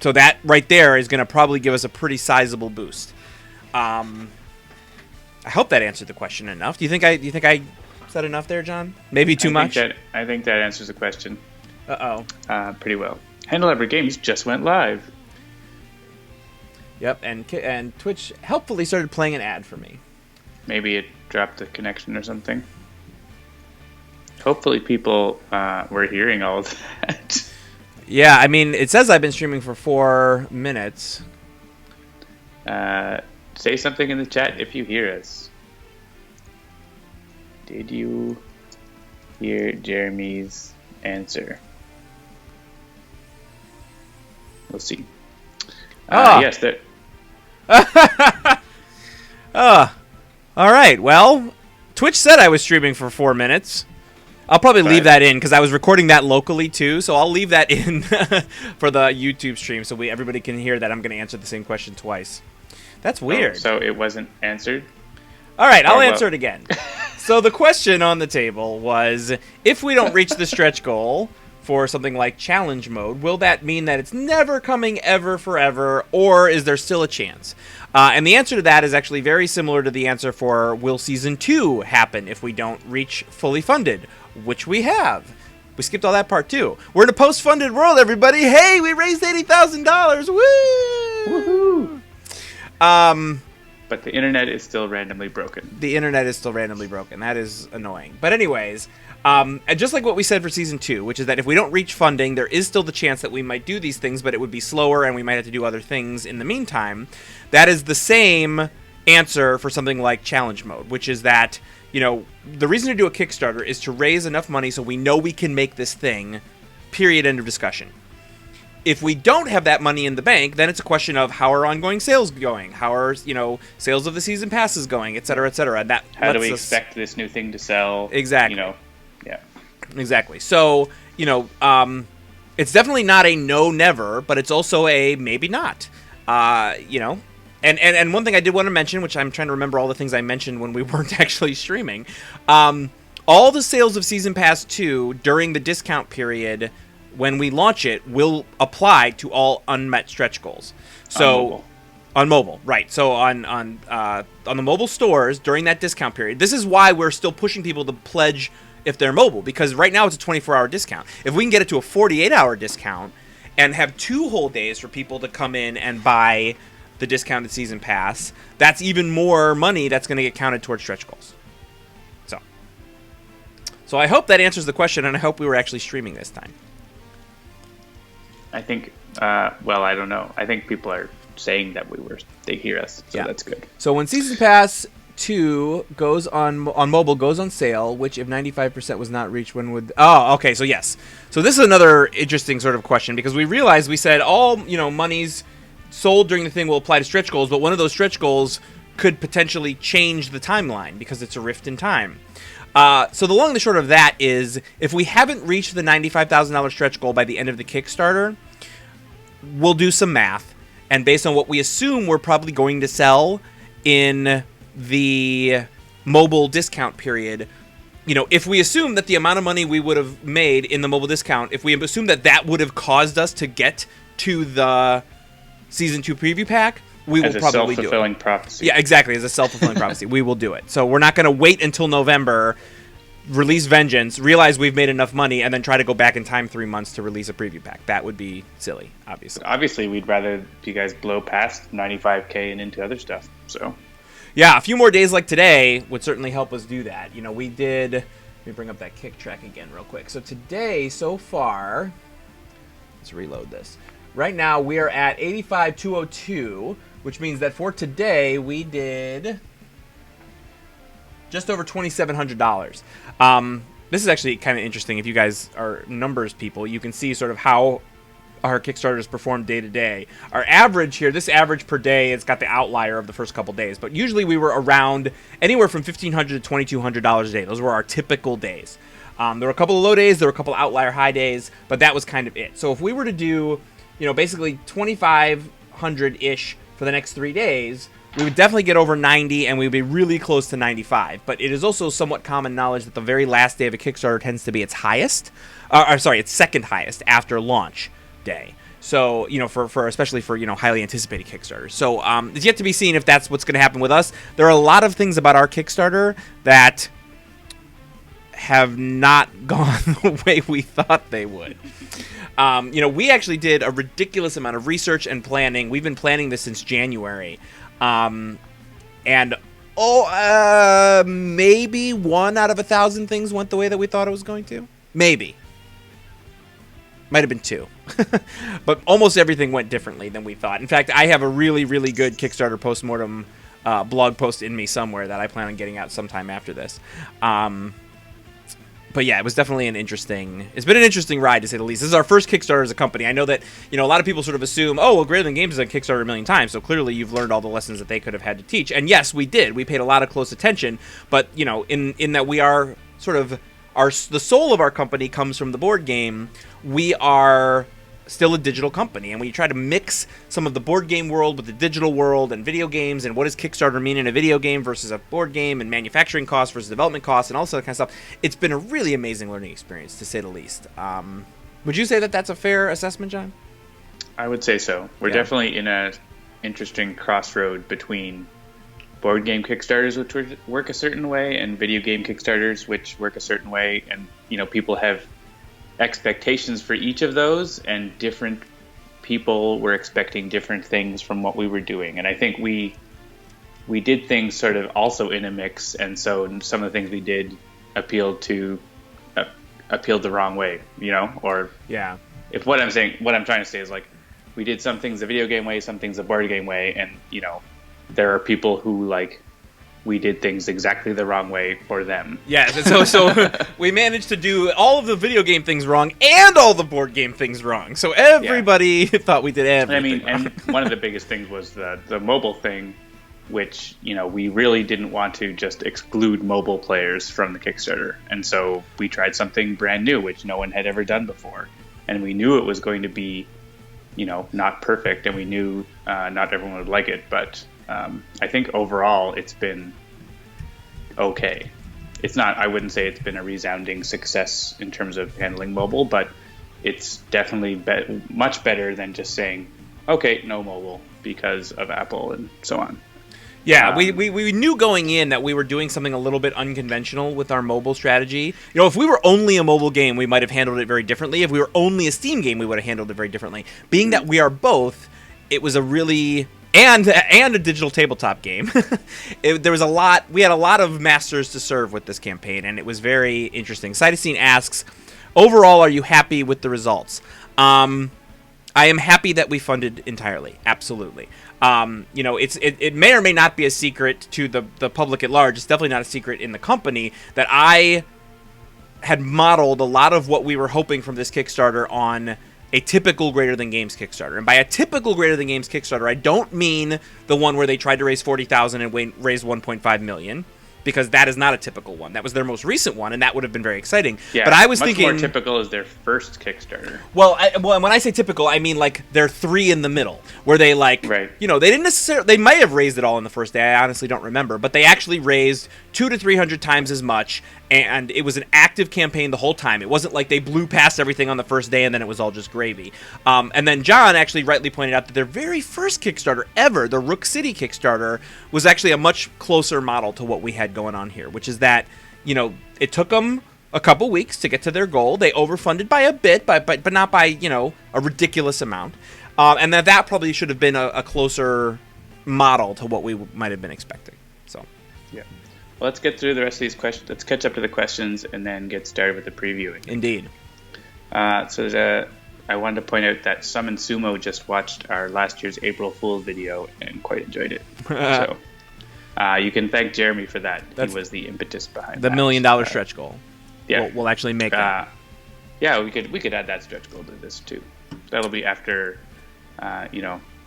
So that right there is going to probably give us a pretty sizable boost. I hope that answered the question enough. Do you think I said enough there, John? Maybe too much? I think that answers the question. Uh-oh. Pretty well. Handle Every Games just went live. Yep, and Twitch helpfully started playing an ad for me. Maybe it dropped the connection or something. Hopefully people were hearing all of that. Yeah, I mean, it says I've been streaming for 4 minutes. Say something in the chat if you hear us. Did you hear Jeremy's answer? We'll see. Yes, there. All right. Well, Twitch said I was streaming for 4 minutes. I'll probably leave that in because I was recording that locally too. So I'll leave that in for the YouTube stream so everybody can hear that I'm going to answer the same question twice. That's weird. Oh, so it wasn't answered? All right, I'll answer it again. So the question on the table was, if we don't reach the stretch goal for something like challenge mode, will that mean that it's never coming ever forever, or is there still a chance? And the answer to that is actually very similar to the answer for will Season 2 happen if we don't reach fully funded, which we have. We skipped all that part too. We're in a post-funded world, everybody. Hey, we raised $80,000. Woo! Woohoo! But the internet is still randomly broken. The internet is still randomly broken. That is annoying. But anyways, and just like what we said for Season 2, which is that if we don't reach funding, there is still the chance that we might do these things, but it would be slower and we might have to do other things in the meantime. That is the same answer for something like challenge mode, which is that, you know, the reason to do a Kickstarter is to raise enough money so we know we can make this thing, period, end of discussion. If we don't have that money in the bank, then it's a question of how are ongoing sales going? How are, sales of the season passes going, et cetera, et cetera. And how do we expect this new thing to sell? Exactly. Yeah. Exactly. So, it's definitely not a no never, but it's also a maybe not. And one thing I did want to mention, which I'm trying to remember all the things I mentioned when we weren't actually streaming. All the sales of Season Pass 2 during the discount period when we launch it will apply to all unmet stretch goals. So on mobile, right? So on the mobile stores during that discount period. This is why we're still pushing people to pledge if they're mobile, because right now it's a 24-hour discount. If we can get it to a 48-hour discount and have 2 whole days for people to come in and buy the discounted season pass, that's even more money that's going to get counted towards stretch goals. So I hope that answers the question, and I hope we were actually streaming this time. I think, I don't know. I think people are saying that they hear us, so that's good. So when Season Pass 2 goes on mobile, goes on sale, which if 95% was not reached, when would... Oh, okay, so yes. So this is another interesting sort of question, because we realized, we said all, monies sold during the thing will apply to stretch goals, but one of those stretch goals could potentially change the timeline, because it's a rift in time. So the long and the short of that is, if we haven't reached the $95,000 stretch goal by the end of the Kickstarter, we'll do some math, and based on what we assume we're probably going to sell in the mobile discount period, if we assume that the amount of money we would have made in the mobile discount, if we assume that would have caused us to get to the Season 2 preview pack, we will probably do it. As a self-fulfilling prophecy. Yeah, exactly. As a self-fulfilling prophecy. We will do it. So we're not going to wait until November, release Vengeance, realize we've made enough money, and then try to go back in time 3 months to release a preview pack. That would be silly, obviously. Obviously, we'd rather you guys blow past 95K and into other stuff. So, yeah, a few more days like today would certainly help us do that. We did... Let me bring up that kick track again real quick. So today, so far... Let's reload this. Right now, we are at 85,202, which means that for today, we did just over $2,700. This is actually kind of interesting. If you guys are numbers people, you can see sort of how our Kickstarters perform day to day. Our average here, this average per day, it's got the outlier of the first couple days, but usually we were around anywhere from $1,500 to $2,200 a day. Those were our typical days. There were a couple of low days, there were a couple of outlier high days, but that was kind of it. So if we were to do, basically 2,500-ish for the next 3 days, we would definitely get over 90, and we would be really close to 95. But it is also somewhat common knowledge that the very last day of a Kickstarter tends to be its highest. Its second highest after launch. day. So, for especially for, highly anticipated Kickstarters. So, it's yet to be seen if that's what's going to happen with us. There are a lot of things about our Kickstarter that have not gone the way we thought they would. We actually did a ridiculous amount of research and planning. We've been planning this since January. Maybe 1 out of 1,000 things went the way that we thought it was going to. Maybe. Might have been 2. But almost everything went differently than we thought. In fact, I have a really, really good Kickstarter postmortem blog post in me somewhere that I plan on getting out sometime after this. But yeah, it was definitely it's been an interesting ride, to say the least. This is our first Kickstarter as a company. I know that, a lot of people sort of assume, oh, well, Greater Than Games has done Kickstarter a million times, so clearly you've learned all the lessons that they could have had to teach. And yes, we did. We paid a lot of close attention, but, in that we are sort of, the soul of our company comes from the board game. We are still a digital company, and when you try to mix some of the board game world with the digital world and video games, and what does Kickstarter mean in a video game versus a board game, and manufacturing costs versus development costs, and all that kind of stuff, it's been a really amazing learning experience, to say the least. Would you say that that's a fair assessment, John? I would say so. We're definitely in a interesting crossroad between board game Kickstarters, which work a certain way, and video game Kickstarters, which work a certain way, and people have expectations for each of those, and different people were expecting different things from what we were doing. And I think we did things sort of also in a mix, and so some of the things we did appealed the wrong way, or if what I'm trying to say is, like, we did some things the video game way, some things the board game way, and there are people who, like, we did things exactly the wrong way for them. Yeah, so we managed to do all of the video game things wrong and all the board game things wrong. So everybody thought we did everything wrong. And one of the biggest things was the mobile thing, which, we really didn't want to just exclude mobile players from the Kickstarter. And so we tried something brand new, which no one had ever done before. And we knew it was going to be, not perfect, and we knew not everyone would like it, but I think overall it's been okay. I wouldn't say it's been a resounding success in terms of handling mobile, but it's definitely much better than just saying, okay, no mobile because of Apple and so on. Yeah, we knew going in that we were doing something a little bit unconventional with our mobile strategy. If we were only a mobile game, we might have handled it very differently. If we were only a Steam game, we would have handled it very differently. Being that we are both, it was a really... And a digital tabletop game. We had a lot of masters to serve with this campaign, and it was very interesting. Cytosine asks, overall, are you happy with the results? I am happy that we funded entirely. Absolutely. It may or may not be a secret to the public at large. It's definitely not a secret in the company that I had modeled a lot of what we were hoping from this Kickstarter on a typical Greater Than Games Kickstarter. And by a typical Greater Than Games Kickstarter, I don't mean the one where they tried to raise $40,000 and raised $1.5 million, because that is not a typical one. That was their most recent one, and that would have been very exciting. Yeah, but I was much thinking more typical is their first Kickstarter. Well, when I say typical, I mean like they're 3 in the middle, where they they didn't necessarily. They might have raised it all in the first day. I honestly don't remember, but they actually raised 200 to 300 times as much, and it was an active campaign the whole time. It wasn't like they blew past everything on the first day and then it was all just gravy. And then John actually rightly pointed out that their very first Kickstarter ever, the Rook City Kickstarter, was actually a much closer model to what we had going on here, which is that, it took them a couple weeks to get to their goal. They overfunded by a bit, but not by, a ridiculous amount. And that probably should have been a closer model to what we might have been expecting. So, yeah. Well, let's get through the rest of these questions. Let's catch up to the questions and then get started with the previewing. Indeed. I wanted to point out that Summon Sumo just watched our last year's April Fool's video and quite enjoyed it. So you can thank Jeremy for that. He was the impetus behind the $1 million stretch goal. Yeah, we'll actually make that. Yeah, we could add that stretch goal to this too. That'll be after,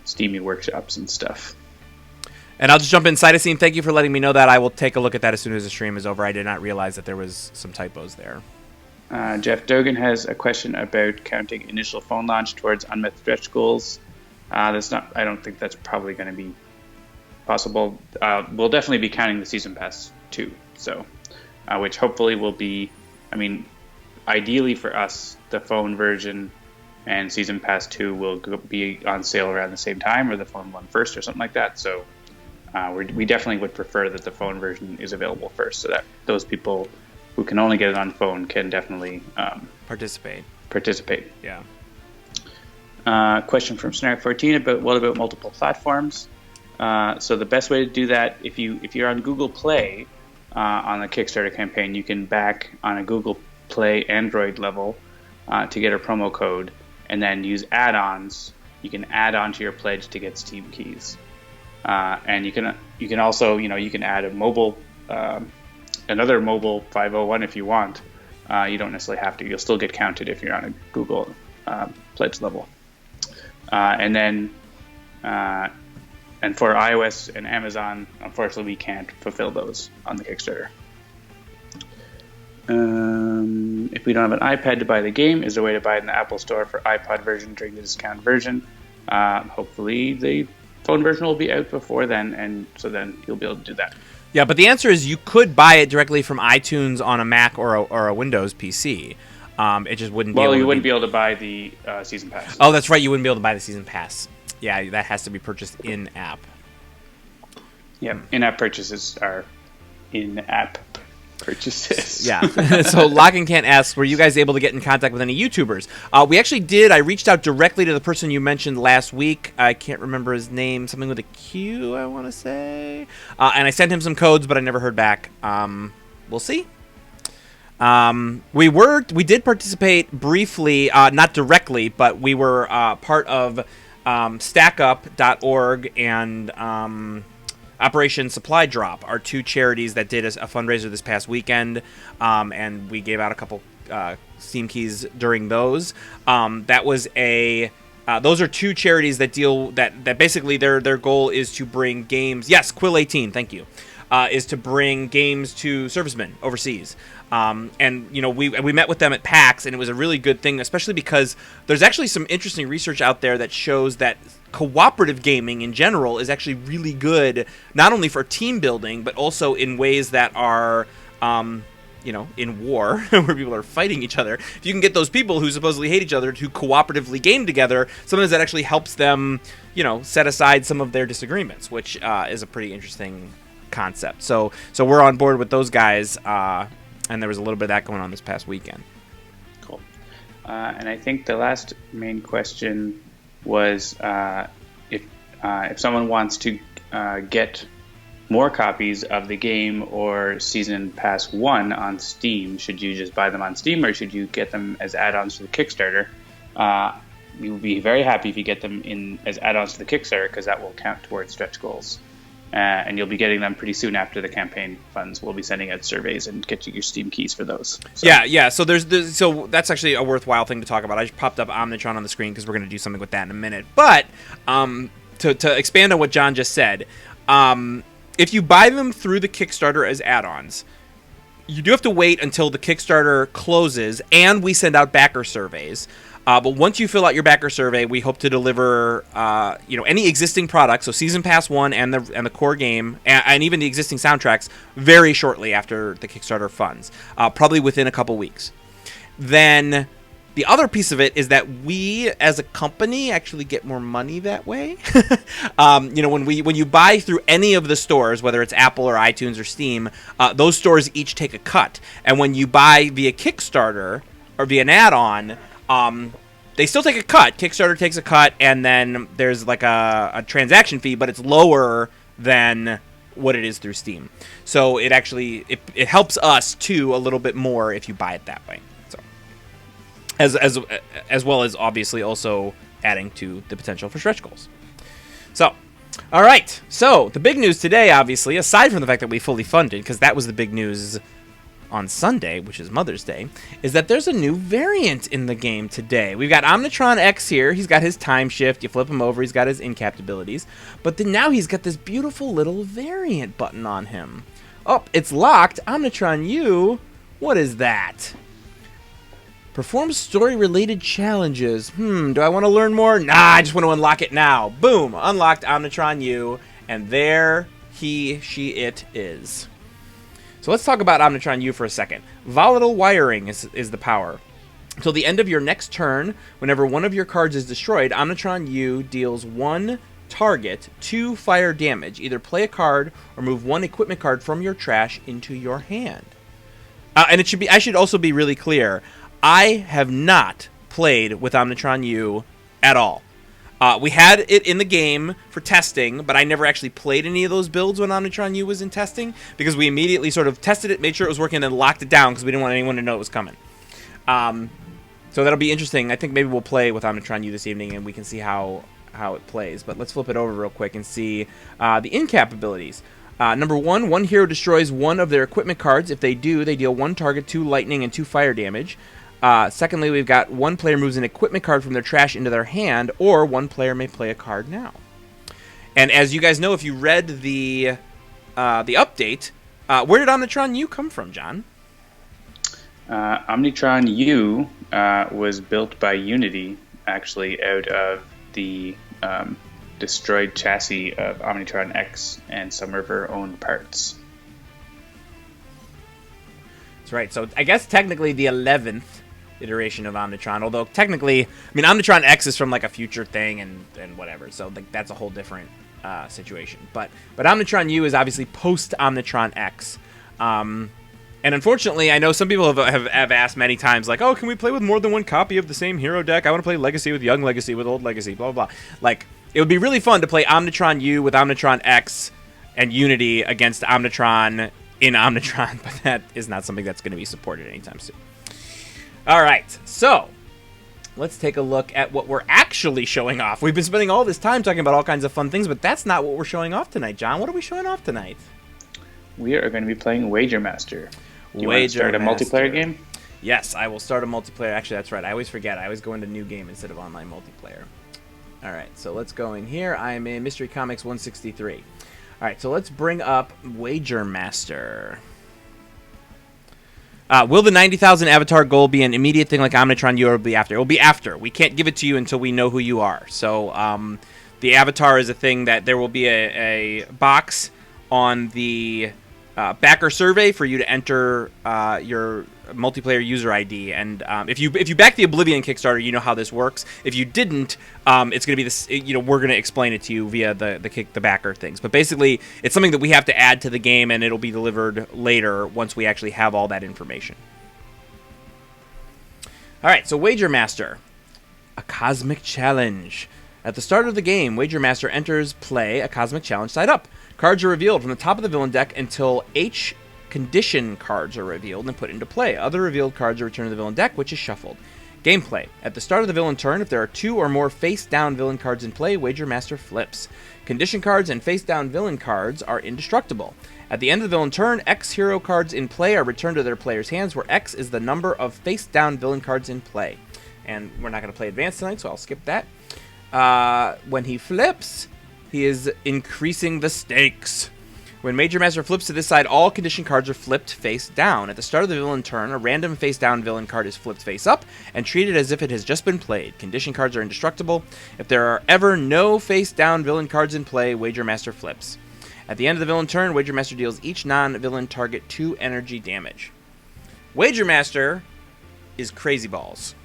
Steamy workshops and stuff. And I'll just jump in. Cytosine, thank you for letting me know that. I will take a look at that as soon as the stream is over. I did not realize that there was some typos there. Jeff Dogan has a question about counting initial phone launch towards unmet stretch goals. I don't think that's probably going to be possible. We'll definitely be counting the season pass too. So, which hopefully will be, ideally for us, the phone version and Season Pass 2 will be on sale around the same time, or the phone one first, or something like that. So we definitely would prefer that the phone version is available first, so that those people who can only get it on phone can definitely participate. Yeah. Question from Snark14 about what about multiple platforms? So the best way to do that, if you're on Google Play on the Kickstarter campaign, you can back on a Google Play Android level to get a promo code, and then use add-ons. You can add on to your pledge to get Steam keys, and you can also you can add a mobile another mobile 501 if you want. You don't necessarily have to. You'll still get counted if you're on a Google pledge level, and then. And for iOS and Amazon, unfortunately, we can't fulfill those on the Kickstarter. If we don't have an iPad to buy the game, is there a way to buy it in the Apple Store for iPod version during the discount version? Hopefully, the phone version will be out before then, and so then you'll be able to do that. Yeah, but the answer is you could buy it directly from iTunes on a Mac or a Windows PC. It just wouldn't be able to you wouldn't be able to buy the Season Pass. Oh, that's right. You wouldn't be able to buy the Season Pass. Yeah, that has to be purchased in-app. Yeah, in-app purchases are in-app purchases. Yeah. So Lock and Can't asks, were you guys able to get in contact with any YouTubers? We actually did. I reached out directly to the person you mentioned last week. I can't remember his name. Something with a Q, I want to say. And I sent him some codes, but I never heard back. We'll see. We did participate briefly, not directly, but we were part of StackUp.org and Operation Supply Drop are two charities that did a fundraiser this past weekend, and we gave out a couple Steam keys during those. Those are two charities that that basically their goal is to bring games. Yes, Quill18, thank you. Is to bring games to servicemen overseas. And we met with them at PAX, and it was a really good thing, especially because there's actually some interesting research out there that shows that cooperative gaming in general is actually really good, not only for team building, but also in ways that are, in war, where people are fighting each other. If you can get those people who supposedly hate each other to cooperatively game together, sometimes that actually helps them, set aside some of their disagreements, which is a pretty interesting concept. So we're on board with those guys, and there was a little bit of that going on this past weekend. Cool. And I think the last main question was if someone wants to get more copies of the game or Season Pass 1 on Steam, should you just buy them on Steam, or should you get them as add-ons to the Kickstarter? We will be very happy if you get them in as add-ons to the Kickstarter, because that will count towards stretch goals. And you'll be getting them pretty soon after the campaign funds. We'll be sending out surveys and get you your Steam keys for those. So. Yeah. So so that's actually a worthwhile thing to talk about. I just popped up Omnitron on the screen because we're going to do something with that in a minute. But to expand on what John just said, if you buy them through the Kickstarter as add-ons, you do have to wait until the Kickstarter closes, and we send out backer surveys. But once you fill out your backer survey, we hope to deliver, any existing products, so Season Pass 1 and the core game, and even the existing soundtracks, very shortly after the Kickstarter funds, probably within a couple weeks. Then the other piece of it is that we, as a company, actually get more money that way. When you buy through any of the stores, whether it's Apple or iTunes or Steam, those stores each take a cut. And when you buy via Kickstarter or via an add-on, they still take a cut. Kickstarter takes a cut, and then there's like a transaction fee, but it's lower than what it is through Steam. So it actually it helps us too a little bit more if you buy it that way. So as well as obviously also adding to the potential for stretch goals. So, all right. So the big news today, obviously, aside from the fact that we fully funded, because that was the big news on Sunday, which is Mother's Day, is that there's a new variant in the game today. We've got Omnitron-X here. He's got his time shift. You flip him over. He's got his in-cap abilities. But then now he's got this beautiful little variant button on him. Oh, it's locked. Omnitron-u. What is that? Perform story-related challenges. Do I want to learn more? Nah, I just want to unlock it now. Boom. Unlocked Omnitron-u. And there it is. So let's talk about Omnitron-u for a second. Volatile wiring is the power. Until the end of your next turn, whenever one of your cards is destroyed, Omnitron-u deals 1 target 2 fire damage. Either play a card or move 1 equipment card from your trash into your hand. And it should be. I should also be really clear. I have not played with Omnitron-u at all. We had it in the game for testing, but I never actually played any of those builds when Omnitron-u was in testing, because we immediately sort of tested it, made sure it was working, and then locked it down because we didn't want anyone to know it was coming. So that'll be interesting. I think maybe we'll play with Omnitron-u this evening, and we can see how it plays. But let's flip it over real quick and see the in-cap abilities. Number 1, one hero destroys 1 of their equipment cards. If they do, they deal 1 target, 2 lightning, and 2 fire damage. Secondly, we've got 1 player moves an equipment card from their trash into their hand, or 1 player may play a card now. And as you guys know, if you read the update, where did Omnitron-u come from, John? Omnitron-u was built by Unity, actually, out of the destroyed chassis of Omnitron X and some of her own parts. That's right. So I guess technically the 11th iteration of Omnitron, although technically, I mean, Omnitron X is from like a future thing and whatever, so like that's a whole different situation. But Omnitron-u is obviously post Omnitron X. And unfortunately, I know some people have asked many times, like, oh, can we play with more than 1 copy of the same hero deck? I want to play Legacy with Young Legacy with Old Legacy, blah, blah, blah. Like, it would be really fun to play Omnitron-u with Omnitron X and Unity against Omnitron in Omnitron, but that is not something that's going to be supported anytime soon. All right, so let's take a look at what we're actually showing off. We've been spending all this time talking about all kinds of fun things, but that's not what we're showing off tonight, John. What are we showing off tonight? We are going to be playing Wager Master. Do you want to start a multiplayer game? Yes, I will start a multiplayer. Actually, that's right. I always forget. I always go into new game instead of online multiplayer. All right, so let's go in here. I am in Mystery Comics 163. All right, so let's bring up Wager Master. Will the 90,000 avatar goal be an immediate thing like Omnitron-u, or will be after? It will be after. We can't give it to you until we know who you are. So the avatar is a thing that there will be a box on the backer survey for you to enter your multiplayer user ID, and if you back the Oblivion Kickstarter, you know how this works. If you didn't, it's going to be this. We're going to explain it to you via the backer things. But basically, it's something that we have to add to the game, and it'll be delivered later once we actually have all that information. All right, so Wager Master, a cosmic challenge. At the start of the game, Wager Master enters play a cosmic challenge side up. Cards are revealed from the top of the villain deck until H condition cards are revealed and put into play. Other revealed cards are returned to the villain deck, which is shuffled. Gameplay. At the start of the villain turn, if there are 2 or more face-down villain cards in play, Wager Master flips. Condition cards and face-down villain cards are indestructible. At the end of the villain turn, X hero cards in play are returned to their player's hands, where X is the number of face-down villain cards in play. And we're not going to play Advanced tonight, so I'll skip that. When he flips, he is increasing the stakes. When Wager Master flips to this side, all condition cards are flipped face down. At the start of the villain turn, a random face down villain card is flipped face up and treated as if it has just been played. Condition cards are indestructible. If there are ever no face down villain cards in play, Wager Master flips. At the end of the villain turn, Wager Master deals each non-villain target 2 energy damage. Wager Master is crazy balls.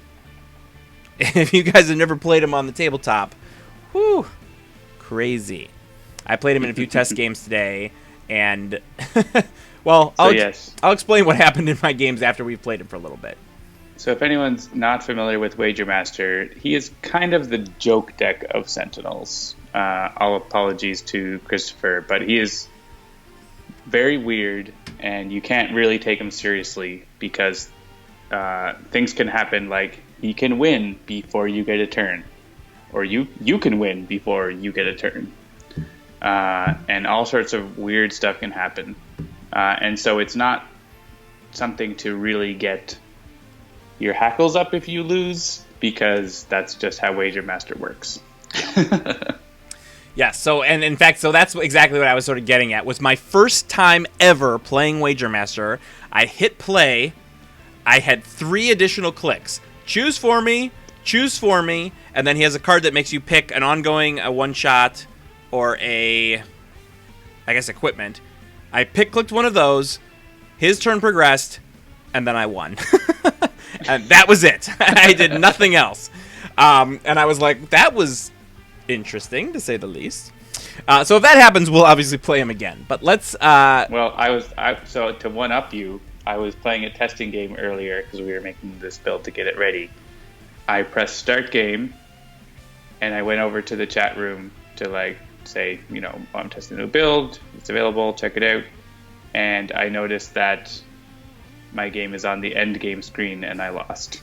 If you guys have never played him on the tabletop, whew, crazy. I played him in a few test games today, and well, I'll explain what happened in my games after we've played him for a little bit. So if anyone's not familiar with Wager Master, he is kind of the joke deck of Sentinels. All apologies to Christopher, but he is very weird, and you can't really take him seriously because things can happen like he can win before you get a turn, or you can win before you get a turn. And all sorts of weird stuff can happen. And so it's not something to really get your hackles up if you lose, because that's just how Wager Master works. Yeah, so, and in fact, so that's exactly what I was sort of getting at. Was my first time ever playing Wager Master. I hit play. I had 3 additional clicks. Choose for me, and then he has a card that makes you pick an ongoing, a one-shot, or a, I guess, equipment. I clicked one of those, his turn progressed, and then I won. And that was it. I did nothing else. And I was like, that was interesting, to say the least. So if that happens, we'll obviously play him again. But let's... Well, so to one-up you, I was playing a testing game earlier because we were making this build to get it ready. I pressed start game, and I went over to the chat room to, like, say, you know, I'm testing a new build, it's available, check it out. And I noticed that my game is on the end game screen, and I lost.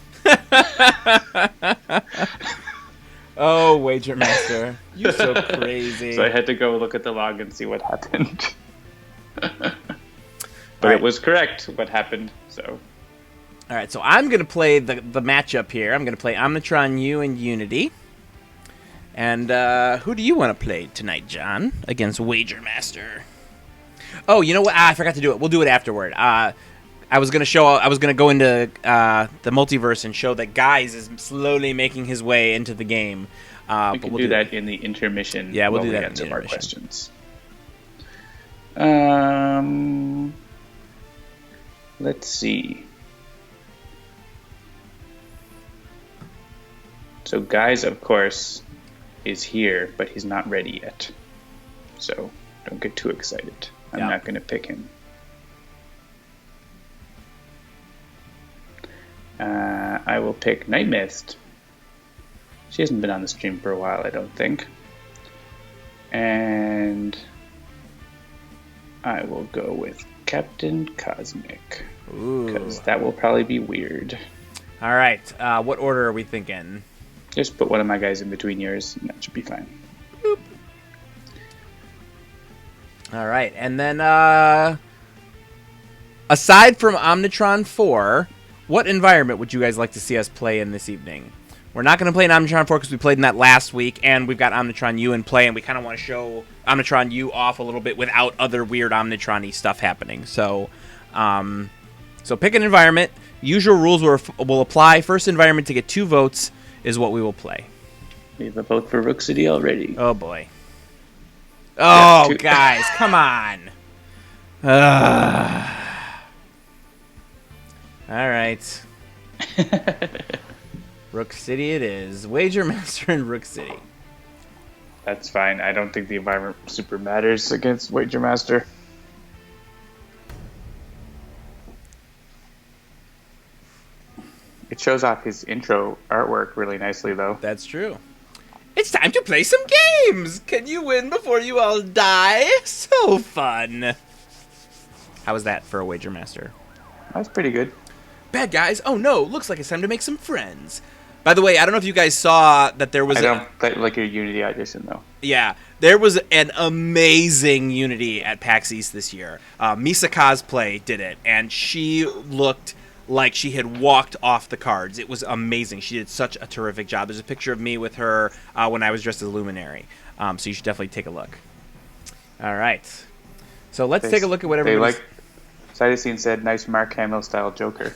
Oh, Wager Master, you're so crazy. So I had to go look at the log and see what happened. But right. It was correct what happened, so... All right, so I'm going to play the matchup here. I'm going to play omnitron-u and Unity. And who do you want to play tonight, John, against Wager Master? Oh, you know what? I forgot to do it. We'll do it afterward. I was going to go into the multiverse and show that Guys is slowly making his way into the game. We can do that in the intermission. Yeah, we'll do that in the intermission. Questions. Let's see. So Guys, of course, is here, but he's not ready yet. So don't get too excited. I'm not going to pick him. I will pick Night Mist. She hasn't been on the stream for a while, I don't think. And I will go with Captain Cosmic. Because that will probably be weird. All right. What order are we thinking? Just put one of my guys in between yours, and that should be fine. Boop. All right. And then, aside from Omnitron 4, what environment would you guys like to see us play in this evening? We're not going to play in Omnitron 4 because we played in that last week, and we've got Omnitron-u in play, and we kind of want to show Omnitron-u off a little bit without other weird Omnitron-y stuff happening. So pick an environment. Usual rules will apply. First environment to get 2 votes is what we will play. We have a vote for Rook City already. Oh, boy. Oh, guys, come on. All right. Rook City it is. Wager Master in Rook City. That's fine. I don't think the environment super matters against Wager Master. It shows off his intro artwork really nicely, though. That's true. It's time to play some games! Can you win before you all die? So fun! How was that for a Wager Master? That's pretty good. Bad guys, oh no, looks like it's time to make some friends. By the way, I don't know if you guys saw that there was I don't like your Unity audition, though. Yeah, there was an amazing Unity at PAX East this year. Misa Cosplay did it, and she looked like she had walked off the cards. It was amazing. She did such a terrific job. There's a picture of me with her when I was dressed as Luminary. So you should definitely take a look. All right. So let's take a look at what everybody's... Cytosine said, nice Mark Hamill style Joker.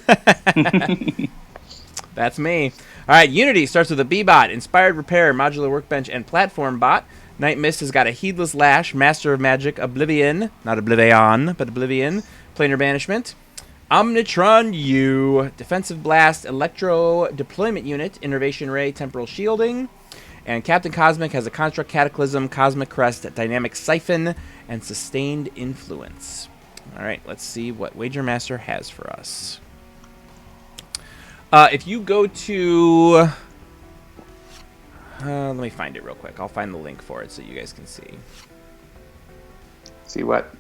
That's me. All right, Unity starts with a B-Bot, Inspired Repair, Modular Workbench, and Platform Bot. Night Mist has got a Heedless Lash, Master of Magic, Oblivion, not Oblivion, but Oblivion, Planar Banishment. Omnitron-u, Defensive Blast, Electro Deployment Unit, Innervation Ray, Temporal Shielding. And Captain Cosmic has a Construct Cataclysm, Cosmic Crest, Dynamic Siphon, and Sustained Influence. All right, let's see what Wager Master has for us. If you go to... let me find it real quick. I'll find the link for it so you guys can see. See what?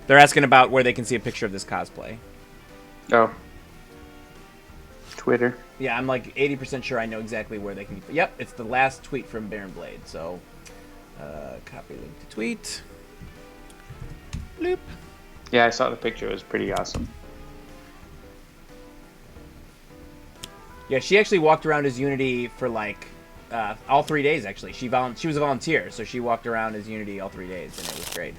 They're asking about where they can see a picture of this cosplay. Oh. Twitter. Yeah, I'm like 80% sure I know exactly where they can... Yep, it's the last tweet from Baron Blade. So, copy link to tweet. Bloop. Yeah, I saw the picture. It was pretty awesome. Yeah, she actually walked around as Unity for like all 3 days, actually. She was a volunteer, so she walked around as Unity all 3 days, and it was great.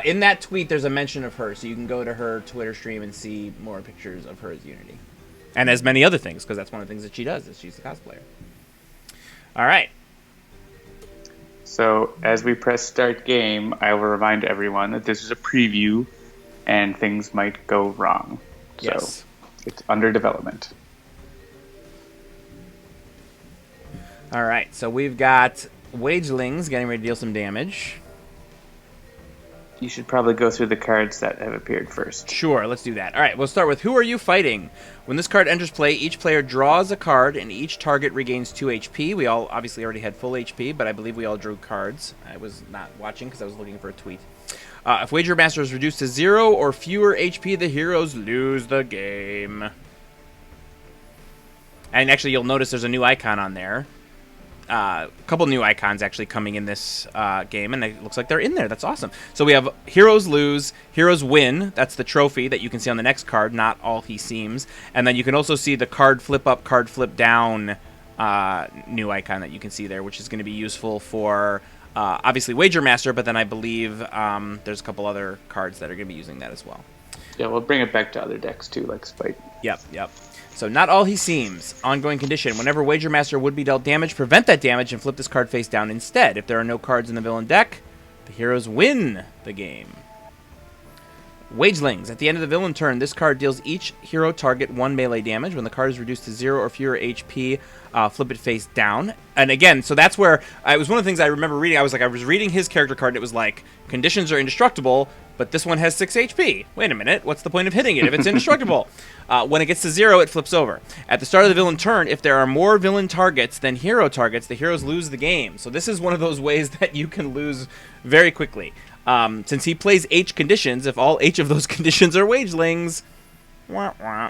In that tweet, there's a mention of her, so you can go to her Twitter stream and see more pictures of her as Unity. And as many other things, because that's one of the things that she does, is she's a cosplayer. All right. So, as we press start game, I will remind everyone that this is a preview, and things might go wrong. Yes. So, it's under development. All right, so we've got Wagelings getting ready to deal some damage. You should probably go through the cards that have appeared first. Sure, let's do that. All right, we'll start with Who Are You Fighting? When this card enters play, each player draws a card, and each target regains 2 HP. We all obviously already had full HP, but I believe we all drew cards. I was not watching because I was looking for a tweet. If Wager Master is reduced to 0 or fewer HP, the heroes lose the game. And actually, you'll notice there's a new icon on there. A couple new icons actually coming in this game, and it looks like they're in there. That's awesome. So we have heroes lose, heroes win. That's the trophy that you can see on the next card, not all he seems. And then you can also see the card flip up, card flip down new icon that you can see there, which is going to be useful for obviously Wager Master, but then I believe there's a couple other cards that are going to be using that as well. Yeah, we'll bring it back to other decks too, like Spite. Yep. So not all he seems. Ongoing condition. Whenever Wager Master would be dealt damage, prevent that damage and flip this card face down instead. If there are no cards in the villain deck, the heroes win the game. Wagelings. At the end of the villain turn, this card deals each hero target 1 melee damage. When the card is reduced to 0 or fewer HP, flip it face down. And again, so that's where it was one of the things I remember reading. I was reading his character card, and it was like, conditions are indestructible, but this one has 6 HP. Wait a minute, what's the point of hitting it if it's indestructible? When it gets to 0, it flips over. At the start of the villain turn, if there are more villain targets than hero targets, the heroes lose the game. So this is one of those ways that you can lose very quickly. Since he plays H conditions, if all H of those conditions are Wagelings... Wah, wah.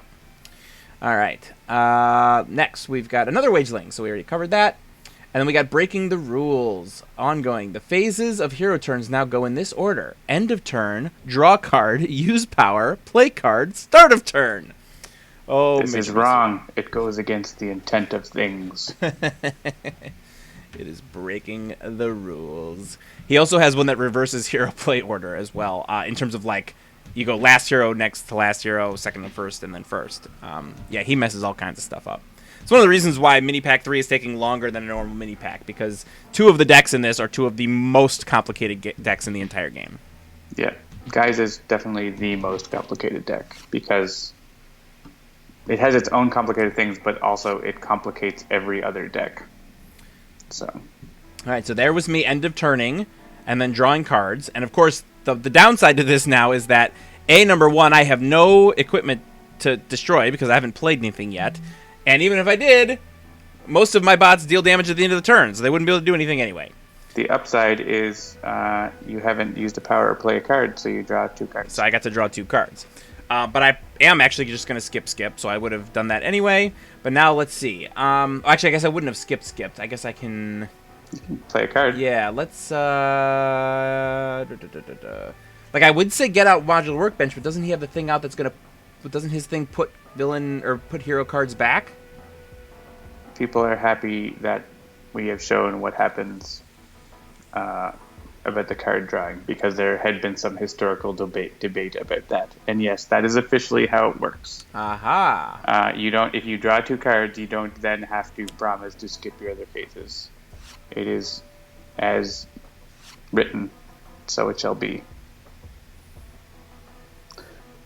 All right. Next, we've got another Wageling, so we already covered that. And then we got Breaking the Rules. Ongoing. The phases of hero turns now go in this order. End of turn, draw card, use power, play card, start of turn. Oh, this is wrong. It goes against the intent of things. It is breaking the rules. He also has one that reverses hero play order as well, in terms of like, you go last hero next to last hero, second and first, and then first. Yeah, he messes all kinds of stuff up. It's one of the reasons why Mini Pack 3 is taking longer than a normal Mini Pack, because 2 of the decks in this are 2 of the most complicated decks in the entire game. Yeah, Guys is definitely the most complicated deck, because it has its own complicated things, but also it complicates every other deck. So, all right, so there was me end of turning and then drawing cards. And of course, the downside to this now is that number one, I have no equipment to destroy because I haven't played anything yet. And even if I did, most of my bots deal damage at the end of the turn, so they wouldn't be able to do anything anyway. The upside is you haven't used a power or play a card, so you draw 2 cards. So I got to draw 2 cards. But I am actually just going to skip, so I would have done that anyway. But now let's see. Actually, I guess I wouldn't have skipped. I guess I can... You can play a card. Yeah, let's... Like, I would say get out Modular Workbench, but doesn't he have the thing out that's going to... Doesn't his thing put villain or put hero cards back? People are happy that we have shown what happens about the card drawing, because there had been some historical debate about that. And yes, that is officially how it works. Aha. You don't. If you draw 2 cards, you don't then have to promise to skip your other phases. It is as written, so it shall be.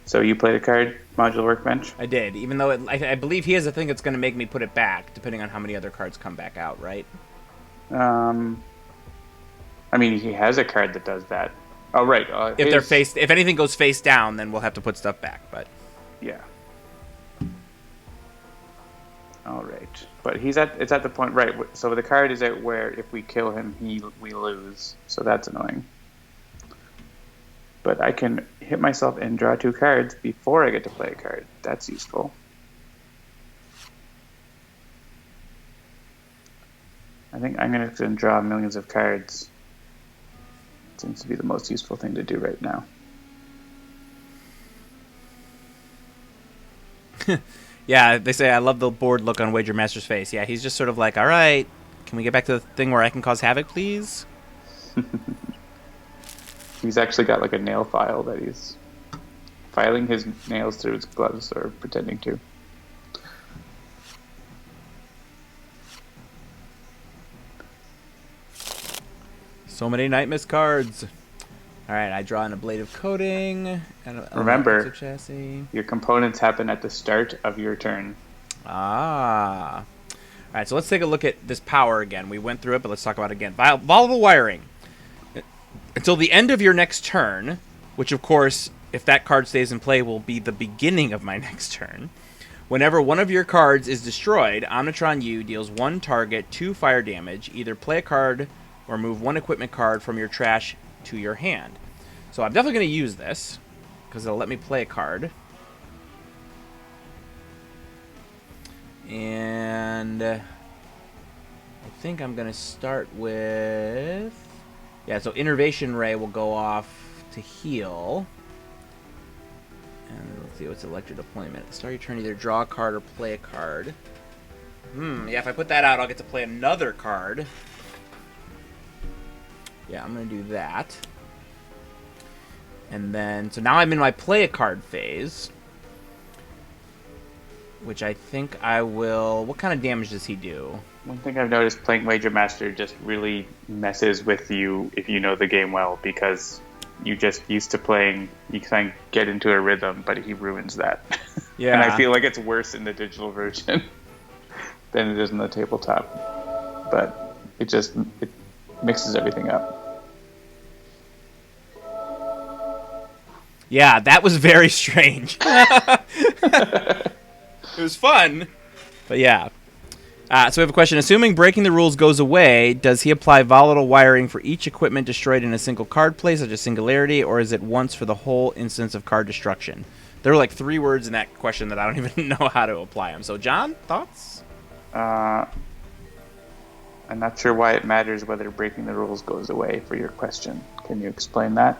So you played a card, Modular Workbench? I did, even though I believe he has a thing that's going to make me put it back, depending on how many other cards come back out, right? I mean, he has a card that does that. Oh, right. If anything goes face down, then we'll have to put stuff back. But yeah. All right, but it's at the point, right? So the card is at where if we kill him, we lose. So that's annoying. But I can hit myself and draw 2 cards before I get to play a card. That's useful. I think I'm going to draw millions of cards. Seems to be the most useful thing to do right now. Yeah, they say I love the bored look on Wager Master's face. Yeah, he's just sort of like, all right, can we get back to the thing where I can cause havoc, please? He's actually got like a nail file that he's filing his nails through his gloves, or pretending to. So many Night Mist cards. All right, I draw an ablative coating. And remember, chassis. Your components happen at the start of your turn. Ah. All All right, so let's take a look at this power again. We went through it, but let's talk about it again. Volatile wiring. Until the end of your next turn, which, of course, if that card stays in play, will be the beginning of my next turn. Whenever one of your cards is destroyed, Omnitron-u deals 1 target 2 fire damage. Either play a card or move 1 equipment card from your trash to your hand. So I'm definitely going to use this, because it'll let me play a card. And I think I'm going to start with... Yeah, so Innervation Ray will go off to heal. And let's see, what's Electro Deployment? At the start of your turn, either draw a card or play a card. Yeah, if I put that out, I'll get to play another card. Yeah, I'm going to do that. And then, so now I'm in my play a card phase. Which I think I will... What kind of damage does he do? One thing I've noticed playing Wager Master just really messes with you if you know the game well, because you just used to playing, you kind of get into a rhythm, but he ruins that. Yeah. And I feel like it's worse in the digital version than it is in the tabletop. But it mixes everything up. Yeah, that was very strange. It was fun, but yeah. So we have a question. Assuming breaking the rules goes away, does he apply volatile wiring for each equipment destroyed in a single card play, such as Singularity, or is it once for the whole instance of card destruction? There were like 3 words in that question that I don't even know how to apply them. So, John, thoughts? I'm not sure why it matters whether breaking the rules goes away for your question. Can you explain that?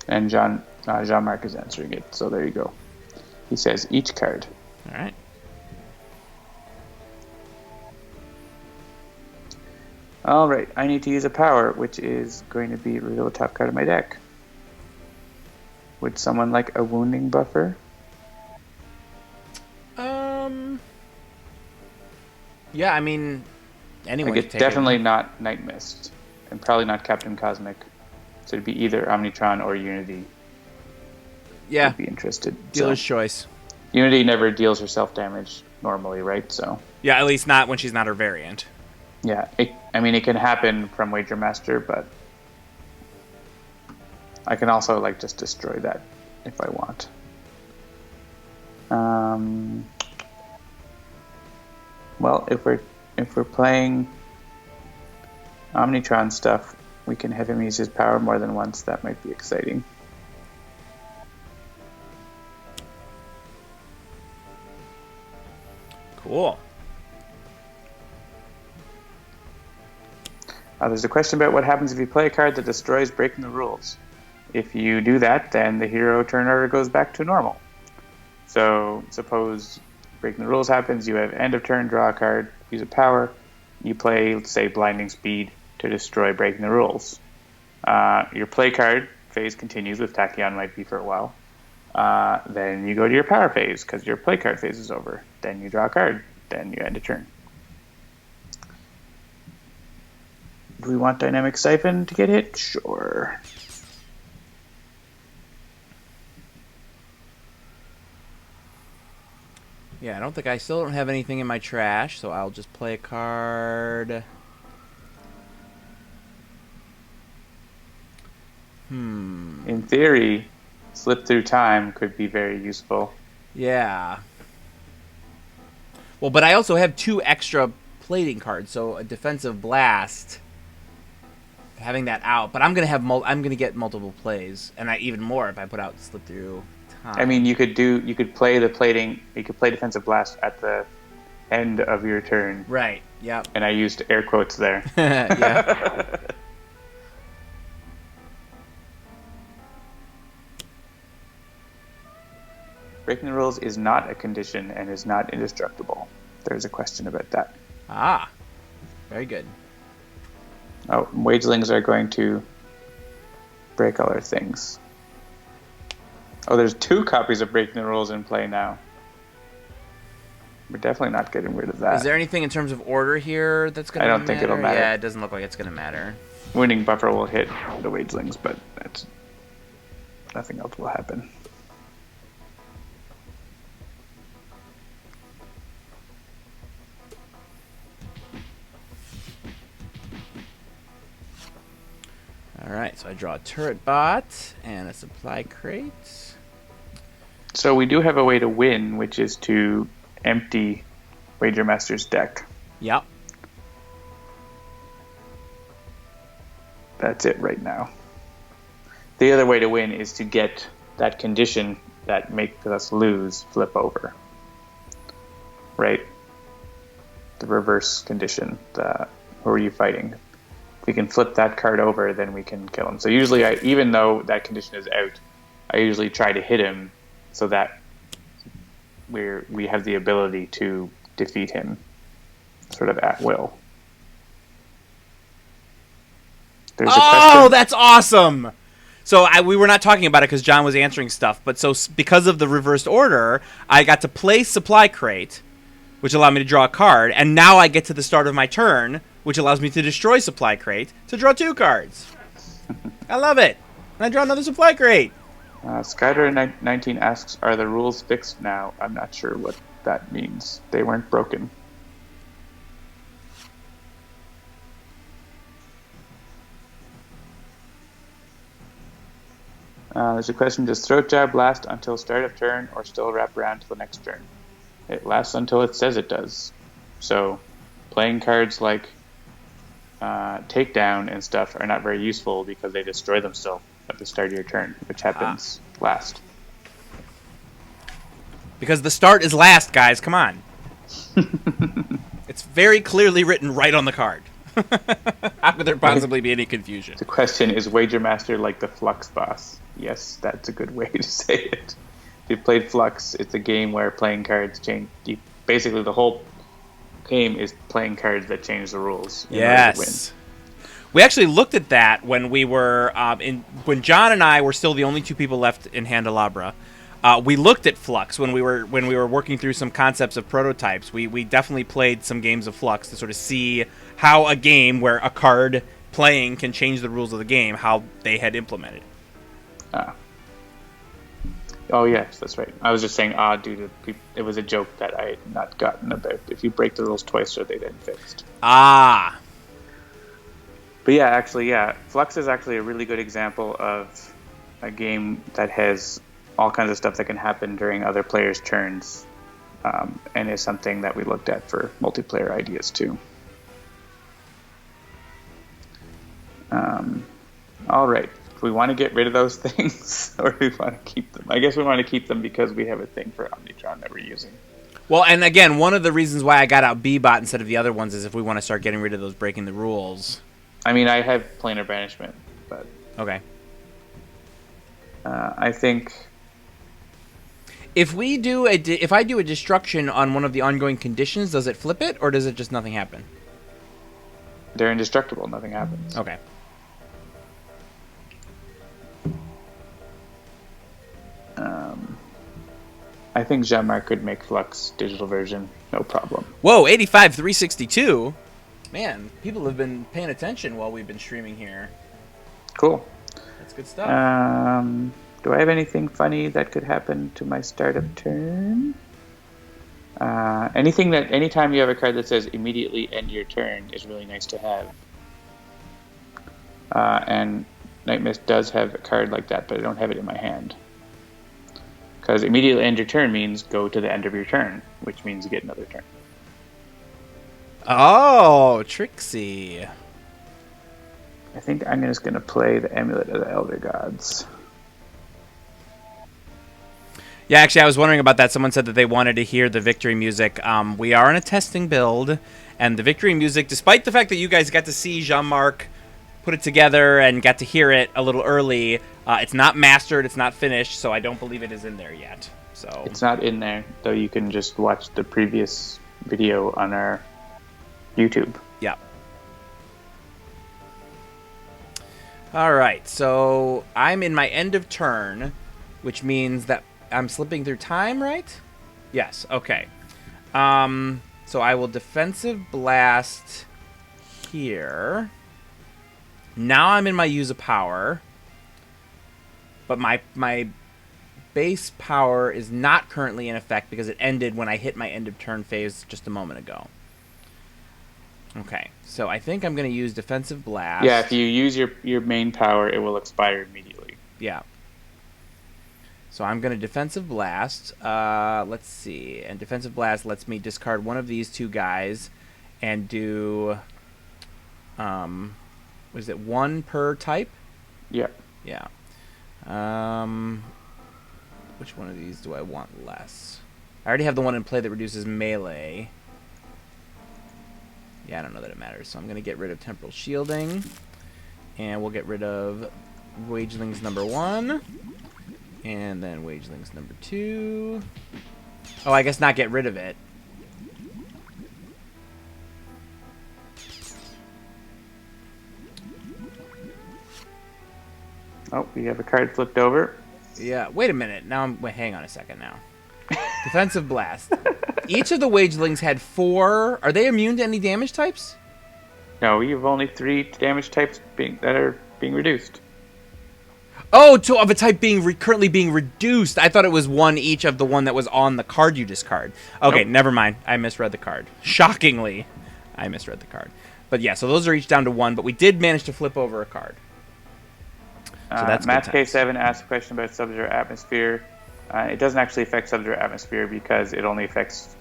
And Jean-Marc is answering it, so there you go. He says each card. All right. All right, I need to use a power, which is going to be reveal the top card of my deck. Would someone like a wounding buffer? Yeah, I mean, anyone Like can it's take definitely it. not Night Mist, and probably not Captain Cosmic. So it'd be either Omnitron or Unity. Yeah. Would be interested. Dealer's choice. Unity never deals herself damage normally, right? So Yeah, at least not when she's not her variant. yeah, it can happen from Wager Master, but I can also like just destroy that if I want. Well, if we're playing Omnitron stuff, we can have him use his power more than once. That might be exciting. Cool. There's a question about what happens if you play a card that destroys breaking the rules. If you do that, then the hero turn order goes back to normal. So suppose breaking the rules happens, you have end of turn, draw a card, use a power, you play, let's say, Blinding Speed to destroy breaking the rules. Your play card phase continues, with Tachyon might be for a while. Then you go to your power phase, because your play card phase is over. Then you draw a card, then you end a turn. Do we want Dynamic Siphon to get hit? Sure. Yeah, I still don't have anything in my trash, so I'll just play a card. In theory, Slip Through Time could be very useful. Yeah. Well, but I also have 2 extra plating cards, so a Defensive Blast, having that out. But I'm gonna get multiple plays, and even more if I put out Slip Through Time. I mean, you could play the plating. You could play Defensive Blast at the end of your turn. Right. Yeah. And I used air quotes there. Yeah. Breaking the rules is not a condition and is not indestructible. There's a question about that. Ah. Very good. Oh, wagelings are going to break all our things. Oh, there's 2 copies of Breaking the Rules in play now. We're definitely not getting rid of that. Is there anything in terms of order here that's going to matter? I don't think it'll matter. Yeah, it doesn't look like it's going to matter. Wounding buffer will hit the wagelings, but nothing else will happen. All right, so I draw a turret bot and a supply crate. So we do have a way to win, which is to empty Wager Master's deck. Yep. That's it right now. The other way to win is to get that condition that makes us lose flip over. Right? The reverse condition. Who are you fighting? If we can flip that card over, then we can kill him. So usually, even though that condition is out, I usually try to hit him so that we have the ability to defeat him sort of at will. There's a question. That's awesome! So we were not talking about it because John was answering stuff, but so because of the reversed order, I got to play Supply Crate, which allowed me to draw a card, and now I get to the start of my turn, which allows me to destroy Supply Crate to draw 2 cards. I love it. And I draw another Supply Crate. Skyder19 asks, are the rules fixed now? I'm not sure what that means. They weren't broken. There's a question, does Throat Jab last until start of turn or still wrap around to the next turn? It lasts until it says it does. So playing cards like Takedown and stuff are not very useful because they destroy themselves at the start of your turn, which happens last. Because the start is last, guys. Come on. It's very clearly written right on the card. How could there possibly be any confusion? The question is, Wager Master like the Flux boss? Yes, that's a good way to say it. If you played Flux, it's a game where playing cards change. Basically, the whole game is playing cards that change the rules. Yes. We actually looked at that when we were when John and I were still the only 2 people left in Handelabra. We looked at Flux when we were working through some concepts of prototypes. We definitely played some games of Flux to sort of see how a game where a card playing can change the rules of the game, how they had implemented. Oh yes, that's right. I was just saying due to it was a joke that I had not gotten about. If you break the rules twice, are they then fixed? Ah. But yeah, actually, Flux is actually a really good example of a game that has all kinds of stuff that can happen during other players' turns, and is something that we looked at for multiplayer ideas too. All right. Do we want to get rid of those things, or do we want to keep them? I guess we want to keep them because we have a thing for Omnitron that we're using. Well, and again, one of the reasons why I got out B-Bot instead of the other ones is if we want to start getting rid of those breaking the rules. I mean, I have planar banishment, but okay. I think if I do a destruction on one of the ongoing conditions, does it flip it, or does it just nothing happen? They're indestructible. Nothing happens. Okay. I think Jean-Marc could make Flux digital version, no problem. Whoa, 85,362. Man, people have been paying attention while we've been streaming here. Cool. That's good stuff. Do I have anything funny that could happen to my start of turn? Anytime you have a card that says immediately end your turn is really nice to have. And Night Mist does have a card like that, but I don't have it in my hand. Because immediately end your turn means go to the end of your turn, which means you get another turn. Oh, Trixie. I think I'm just going to play the Amulet of the Elder Gods. Yeah, actually, I was wondering about that. Someone said that they wanted to hear the victory music. We are in a testing build, and the victory music, despite the fact that you guys got to see Jean-Marc put it together and got to hear it a little early, it's not mastered, it's not finished, so I don't believe it is in there yet. So it's not in there, though you can just watch the previous video on our YouTube. Yeah. All right, so I'm in my end of turn, which means that I'm slipping through time, right? Yes, okay. So I will defensive blast here. Now I'm in my use of power. But my base power is not currently in effect because it ended when I hit my end of turn phase just a moment ago. Okay, so I think I'm going to use Defensive Blast. Yeah, if you use your main power, it will expire immediately. Yeah. So I'm going to Defensive Blast. Let's see. And Defensive Blast lets me discard one of these two guys and do... was it one per type? Yeah. Yeah. Which one of these do I want less? I already have the one in play that reduces melee. Yeah, I don't know that it matters. So I'm going to get rid of Temporal Shielding. And we'll get rid of Wagelings number 1. And then Wagelings number 2. Oh, I guess not get rid of it. Oh, we have a card flipped over. Yeah, wait a minute. Now wait, hang on a second now. Defensive Blast. Each of the Wagelings had 4. Are they immune to any damage types? No, you have only 3 damage types that are being reduced. Oh, of a type currently being reduced. I thought it was one each of the one that was on the card you discard. Okay, Nope. Never mind. I misread the card. Shockingly, I misread the card. But yeah, so those are each down to 1, but we did manage to flip over a card. So that's Matt good times. K7 asked a question about Sub-Zero Atmosphere. It doesn't actually affect Sub-Zero Atmosphere because it only affects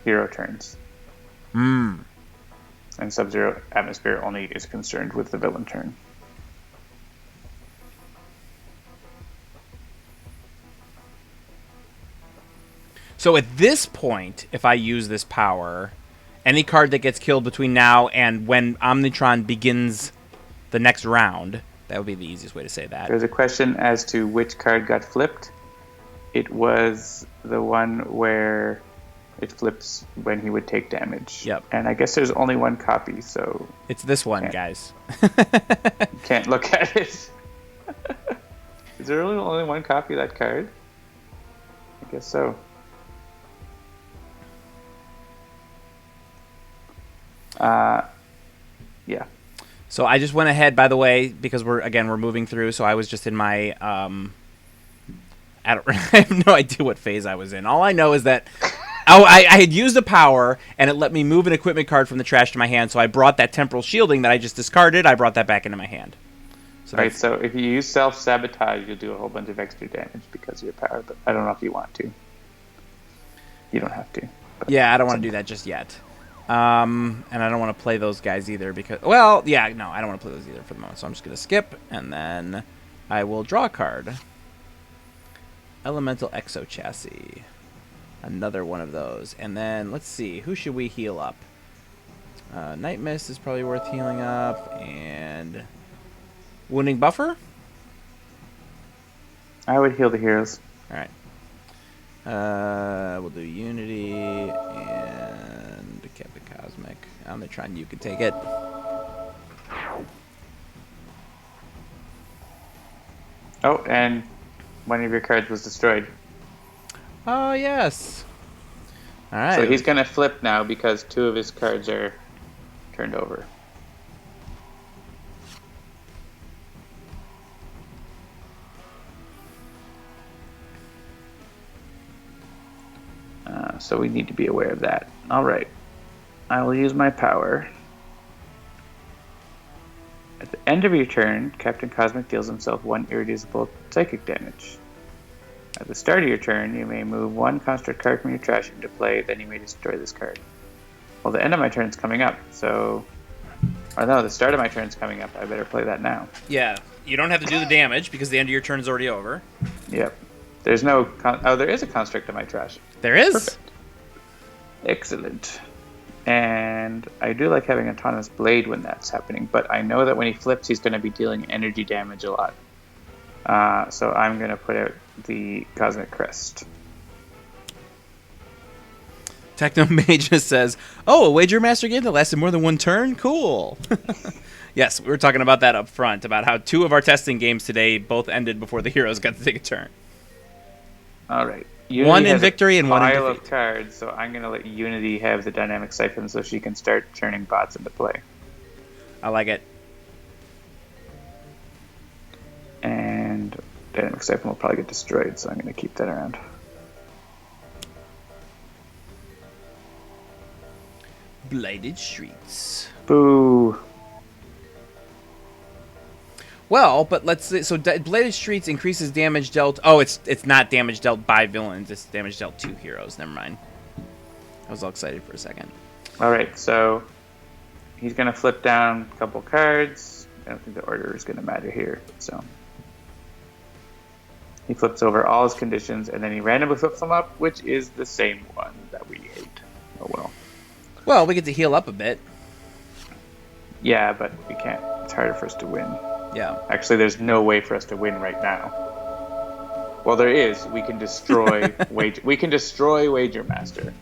hero turns. Hmm. And Sub-Zero Atmosphere only is concerned with the villain turn. So at this point, if I use this power, any card that gets killed between now and when Omnitron begins the next round, that would be the easiest way to say that. There's a question as to which card got flipped. It was the one where it flips when he would take damage. Yep. And I guess there's only one copy, so It's this one, Can't. guys. you can't look at it. Is there really only one copy of that card? I guess so. Yeah. So I just went ahead, by the way, because we're moving through. So I was just in my I have no idea what phase I was in. All I know is that I had used a power and it let me move an equipment card from the trash to my hand. So I brought that Temporal Shielding that I just discarded. I brought that back into my hand. So Right, so if you use self-sabotage, you'll do a whole bunch of extra damage because of your power, but I don't know if you want to. You don't have to. Yeah, I don't want to do that just yet. And I don't want to play those guys either because... Well, yeah, no, I don't want to play those either for the moment. So I'm just going to skip, and then I will draw a card. Elemental Exo Chassis. Another one of those. And then, let's see, who should we heal up? Night Mist is probably worth healing up, and... Wounding Buffer? I would heal the heroes. Alright. We'll do Unity and Captain Cosmic. Omnitron-u can take it. Oh, and one of your cards was destroyed. Oh, yes. Alright. So he's going to flip now because 2 of his cards are turned over. So we need to be aware of that. All right. I will use my power. At the end of your turn, Captain Cosmic deals himself 1 irreducible psychic damage. At the start of your turn, you may move 1 construct card from your trash into play, then you may destroy this card. Well, the end of my turn is coming up, so... Or no, the start of my turn is coming up. I better play that now. Yeah, you don't have to do the damage because the end of your turn is already over. Yep. There's no... Oh, there is a construct in my trash. There is? Perfect. Excellent. And I do like having Autonomous Blade when that's happening, but I know that when he flips, he's going to be dealing energy damage a lot. So I'm going to put out the Cosmic Crest. Techno Mage just says, "Oh, a Wager Master game that lasted more than 1 turn? Cool." Yes, we were talking about that up front, about how 2 of our testing games today both ended before the heroes got to take a turn. All right. Unity one in victory and one in defeat. Pile of cards, so I'm going to let Unity have the Dynamic Siphon so she can start turning bots into play. I like it. And Dynamic Siphon will probably get destroyed, so I'm going to keep that around. Blighted Streets. Boo. Well, but let's see. So Blighted Streets increases damage dealt. Oh, it's not damage dealt by villains. It's damage dealt to heroes. Never mind. I was all excited for a second. All right, so he's going to flip down a couple cards. I don't think the order is going to matter here. So he flips over all his conditions, and then he randomly flips them up, which is the same one that we hate. Oh, well. Well, we get to heal up a bit. Yeah, but we can't. It's harder for us to win. Yeah. Actually, there's no way for us to win right now. Well, there is. We can destroy We can destroy Wager Master.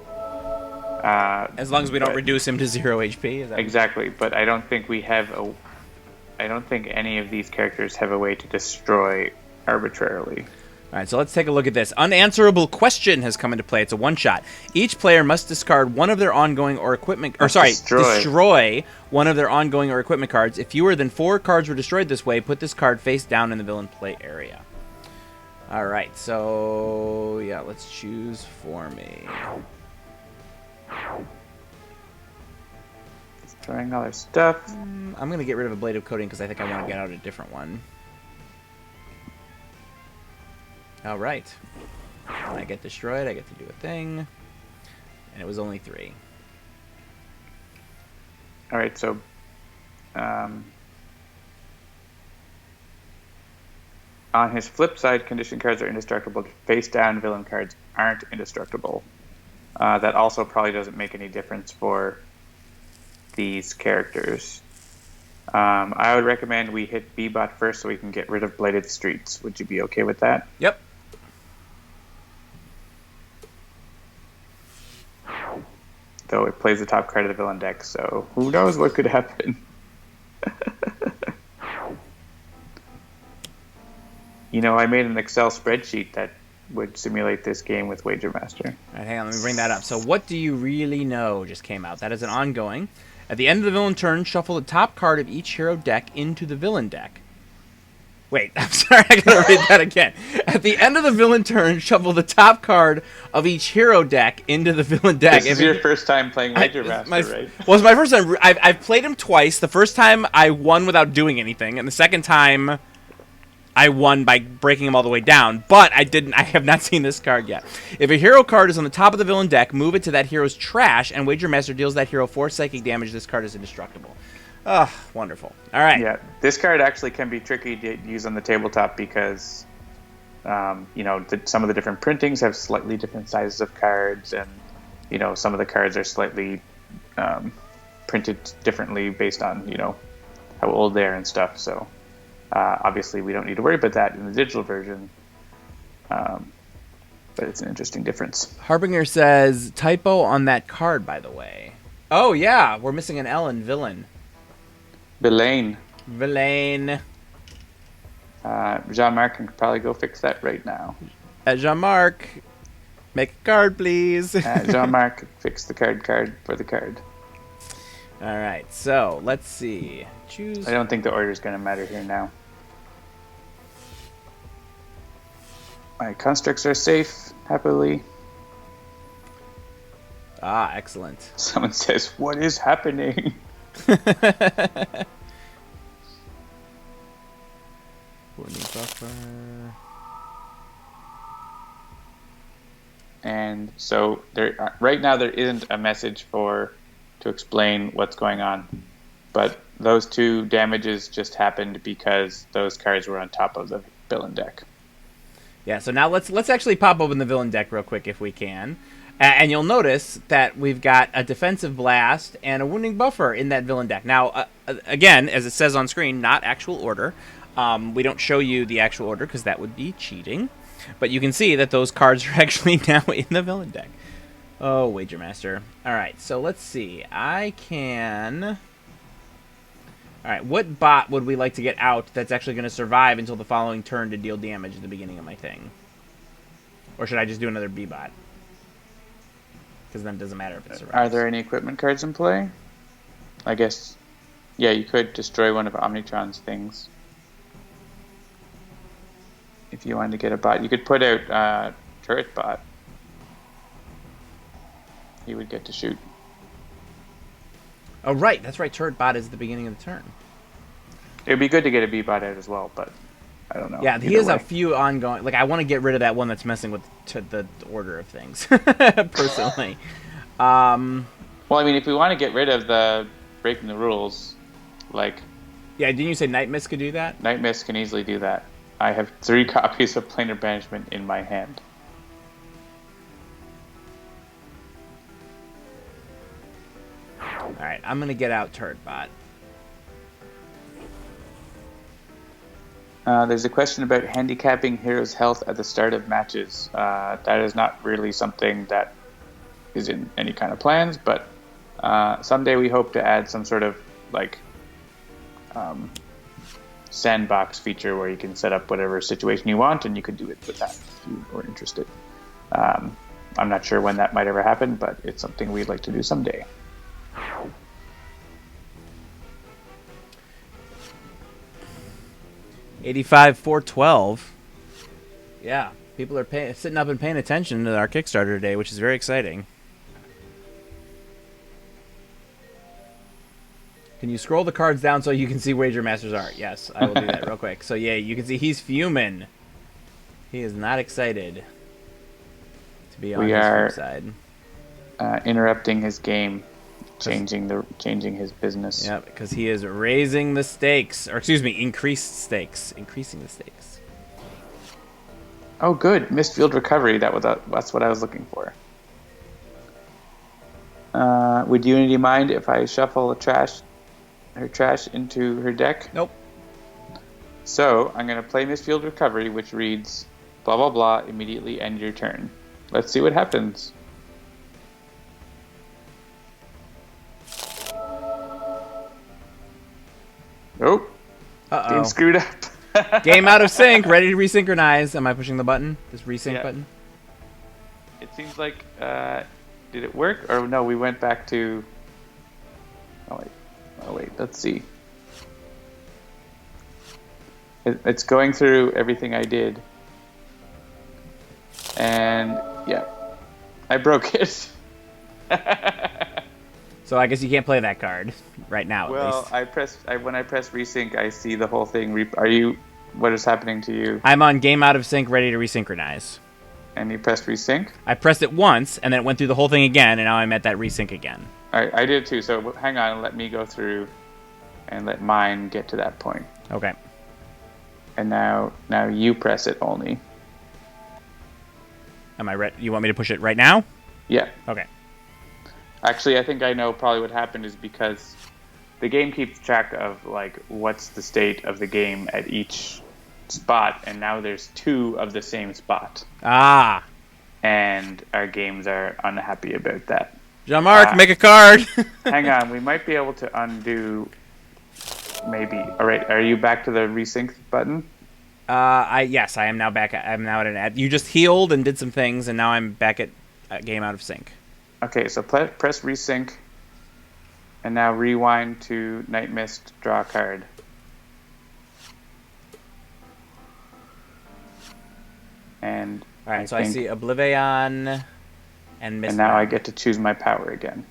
As long as we don't reduce him to 0 HP. Is that exactly, but I don't think we have a. I don't think any of these characters have a way to destroy arbitrarily. All right, so let's take a look at this. Unanswerable question has come into play. It's a one-shot. Each player must discard one of their ongoing or equipment... destroy one of their ongoing or equipment cards. If fewer than 4 cards were destroyed this way, put this card face down in the villain play area. All right, so... yeah, let's choose for me. Destroying all their stuff. I'm going to get rid of a Blade of Coating because I think I want to get out a different one. All right. When I get destroyed, I get to do a thing. And it was only 3. All right, so on his flip side, condition cards are indestructible. Face down villain cards aren't indestructible. That also probably doesn't make any difference for these characters. I would recommend we hit B-Bot first so we can get rid of Bladed Streets. Would you be okay with that? Yep. Though it plays the top card of the villain deck, so who knows what could happen. You know, I made an Excel spreadsheet that would simulate this game with Wager Master. All right, hang on, let me bring that up. So what do you really know just came out. That is an ongoing. At the end of the villain turn, shuffle the top card of each hero deck into the villain deck. Wait, I'm sorry, I gotta read that again. At the end of the villain turn, shuffle the top card of each hero deck into the villain deck. This is your first time playing Wager Master, right? Well, it's my first time. I've played him twice. The first time I won without doing anything, and the second time I won by breaking him all the way down. But I have not seen this card yet. If a hero card is on the top of the villain deck, move it to that hero's trash, and Wager Master deals that hero 4 psychic damage. This card is indestructible. Oh, wonderful. All right. Yeah, this card actually can be tricky to use on the tabletop because, you know, some of the different printings have slightly different sizes of cards, and, you know, some of the cards are slightly printed differently based on, you know, how old they are and stuff. So, obviously, we don't need to worry about that in the digital version, but it's an interesting difference. Harbinger says, typo on that card, by the way. Oh, yeah, we're missing an L in villain. Villain. Jean-Marc can probably go fix that right now. Jean-Marc, make a card, please. Jean-Marc, fix the card for the card. All right, so let's see. Choose. I don't think the order is going to matter here now. My constructs are safe, happily. Ah, excellent. Someone says, "What is happening?" And so there, right now, there isn't a message to explain what's going on, but those 2 damages just happened because those cards were on top of the villain deck. Yeah. So now let's actually pop open the villain deck real quick if we can. And you'll notice that we've got a defensive blast and a wounding buffer in that villain deck. Now, again, as it says on screen, not actual order. We don't show you the actual order because that would be cheating. But you can see that those cards are actually now in the villain deck. Oh, Wager Master. All right, so let's see. I can... All right, what bot would we like to get out that's actually going to survive until the following turn to deal damage at the beginning of my thing? Or should I just do another B-bot? Because then it doesn't matter if it survives. Are there any equipment cards in play? I guess, yeah, you could destroy one of Omnitron's things. If you wanted to get a bot. You could put out Turret Bot. He would get to shoot. Oh, right. That's right. Turret bot is at the beginning of the turn. It would be good to get a B-bot out as well, but I don't know. Yeah, he Either has way. a few ongoing. Like, I want to get rid of that one that's messing with the order of things, personally. Well, I mean, if we want to get rid of the breaking the rules, like Yeah, didn't you say Night Mist could do that? Night Mist can easily do that. I have 3 copies of Planar Banishment in my hand. All right, I'm gonna get out Turret Bot. There's a question about handicapping heroes' health at the start of matches. That is not really something that is in any kind of plans, but someday we hope to add some sort of like sandbox feature where you can set up whatever situation you want, and you could do it with that if you were interested. I'm not sure when that might ever happen, but it's something we'd like to do someday. $85,412. Yeah, people are sitting up and paying attention to our Kickstarter today, which is very exciting. Can you scroll the cards down so you can see Wager Master's art? Yes, I will do that real quick. So yeah, you can see he's fuming. He is not excited to be on his side. Interrupting his game, changing his business. Yeah, because he is raising the stakes, or excuse me, increasing the stakes. Oh, good, missed field recovery. That's what I was looking for. Would Unity mind if I shuffle her trash into her deck? Nope. So I'm going to play Miss Field Recovery, which reads, blah, blah, blah, immediately end your turn. Let's see what happens. Oh, game screwed up. Game out of sync, ready to resynchronize. Am I pushing the button? This resync button? It seems like, did it work? Or no, we went back to... Oh wait, let's see. It's going through everything I did. And yeah, I broke it. So I guess you can't play that card right now. Well, at least. when I press resync, I see the whole thing. What is happening to you? I'm on game out of sync, ready to resynchronize. And you pressed resync? I pressed it once, and then it went through the whole thing again, and now I'm at that resync again. I did too, so hang on and let me go through and let mine get to that point. Okay. And now you press it only. Am I ready? You want me to push it right now? Yeah. Okay. Actually, I think I know probably what happened is because the game keeps track of like what's the state of the game at each spot, and now there's 2 of the same spot. Ah. And our games are unhappy about that. Jean-Marc, make a card. Hang on, we might be able to undo. Maybe. All right, are you back to the resync button? Yes, I am now back. I'm now at an ad. You just healed and did some things, and now I'm back at game out of sync. Okay, so press resync, and now rewind to Night Mist, draw a card. And all right, I see Oblivion and Mist. And now I get to choose my power again.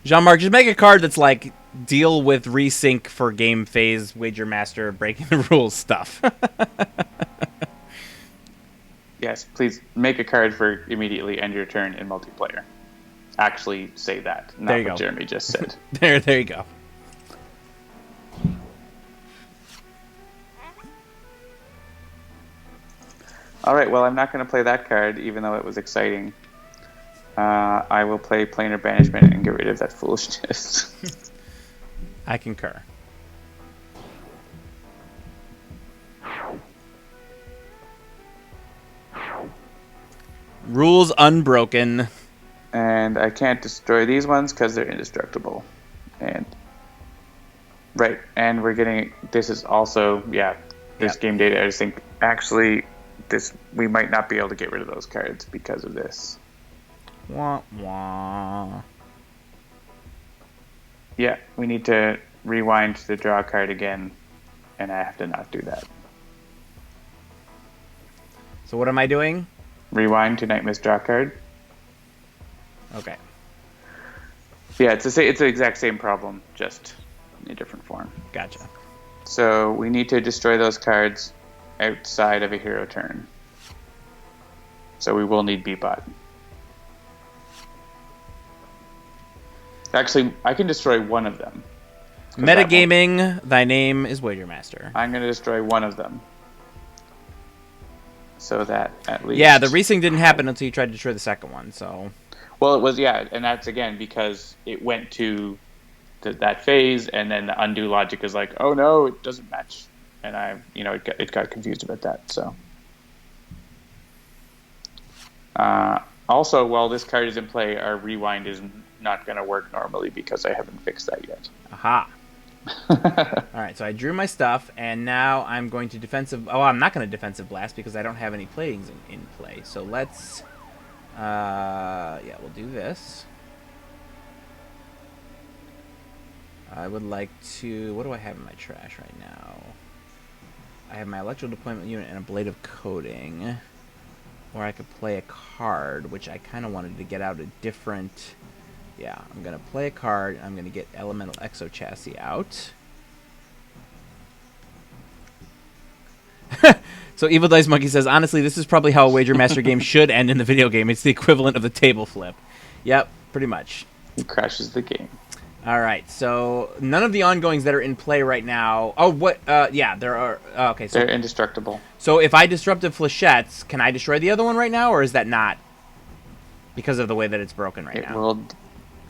Jean-Marc, just make a card that's like deal with resync for game phase, Wager Master, breaking the rules stuff. Yes, please make a card for immediately end your turn in multiplayer. Actually say that, not what Jeremy just said. There you go. All right, well, I'm not going to play that card, even though it was exciting. I will play Planar Banishment and get rid of that foolishness. I concur. Rules unbroken. And I can't destroy these ones because they're indestructible. And right, and we're getting... This is also... Yeah, there's game data. I just think, actually, we might not be able to get rid of those cards because of this. Wah, wah. Yeah, we need to rewind to draw a card again, and I have to not do that. So what am I doing? Rewind to Night Mist, draw a card. Okay. Yeah, it's the exact same problem, just in a different form. Gotcha. So we need to destroy those cards outside of a hero turn. So we will need B-Bot. Actually, I can destroy one of them. Metagaming, thy name is Wagermaster. I'm going to destroy one of them. So that at least... Yeah, the resync didn't happen until you tried to destroy the second one, so... Well, it was, yeah, and that's, again, because it went to that phase, and then the undo logic is like, oh no, it doesn't match. And it got confused about that, so... Also, while this card is in play, our rewind is not going to work normally because I haven't fixed that yet. Aha. Alright, so I drew my stuff, and now I'm going to defensive... Oh, I'm not going to defensive blast because I don't have any playings in play. So let's... yeah, we'll do this. I would like to... What do I have in my trash right now? I have my electrical deployment unit and a blade of coating. Or I could play a card, which I kind of wanted to get out a different... Yeah, I'm going to play a card. I'm going to get Elemental Exo Chassis out. So Evil Dice Monkey says, honestly, this is probably how a Wager Master game should end in the video game. It's the equivalent of the table flip. Yep, pretty much. It crashes the game. All right, so none of the ongoings that are in play right now... Oh, what? Yeah, there are... okay, so... They're indestructible. So if I Disruptive Flechettes, can I destroy the other one right now, or is that not because of the way that it's broken right now?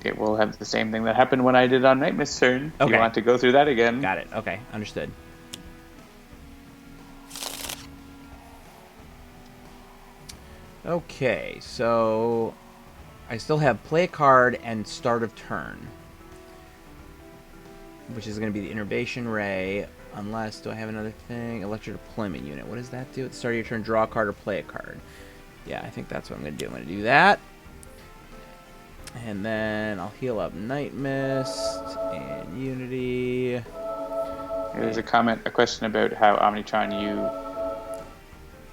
It will have the same thing that happened when I did on Night Mist's turn. Okay. You want to go through that again. Got it. Okay, understood. Okay, so I still have play a card and start of turn, which is going to be the Innervation Ray, unless, do I have another thing? Electric Deployment Unit. What does that do? At the start of your turn, draw a card or play a card. Yeah, I think that's what I'm going to do. I'm going to do that. And then I'll heal up Night Mist and Unity. There's a question about how Omnitron-u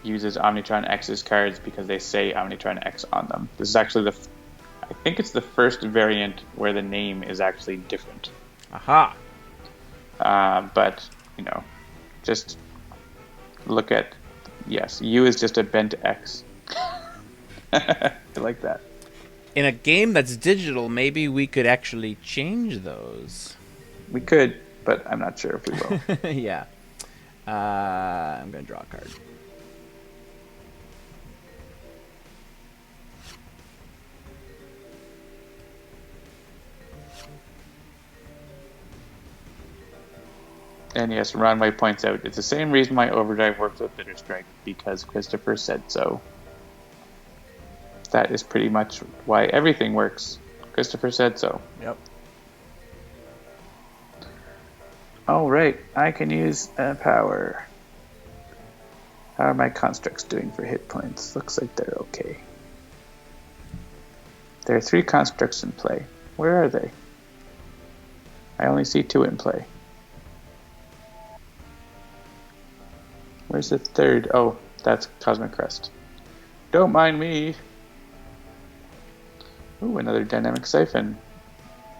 uses Omnitron X's cards because they say Omnitron X on them. This is actually I think it's the first variant where the name is actually different. Aha. But, just look at, yes, U is just a bent X. I like that. In a game that's digital, maybe we could actually change those. We could, but I'm not sure if we will. Yeah. I'm going to draw a card. And yes, Ronway points out, it's the same reason why Overdrive works with Bitter Strike, because Christopher said so. That is pretty much why everything works. Christopher said so. Yep. Oh, right. I can use power. How are my constructs doing for hit points? Looks like they're okay. There are 3 constructs in play. Where are they? I only see 2 in play. Where's the 3rd? Oh, that's Cosmic Crest. Don't mind me. Ooh, another Dynamic Siphon.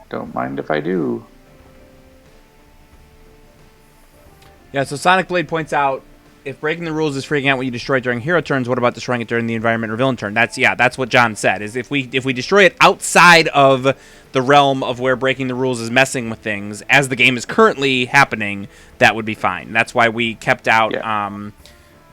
Don't mind if I do. Yeah, so Sonic Blade points out, if breaking the rules is freaking out when you destroy it during hero turns, what about destroying it during the environment or villain turn? That's what John said, is if we destroy it outside of the realm of where breaking the rules is messing with things, as the game is currently happening, that would be fine. That's why we kept out... Yeah.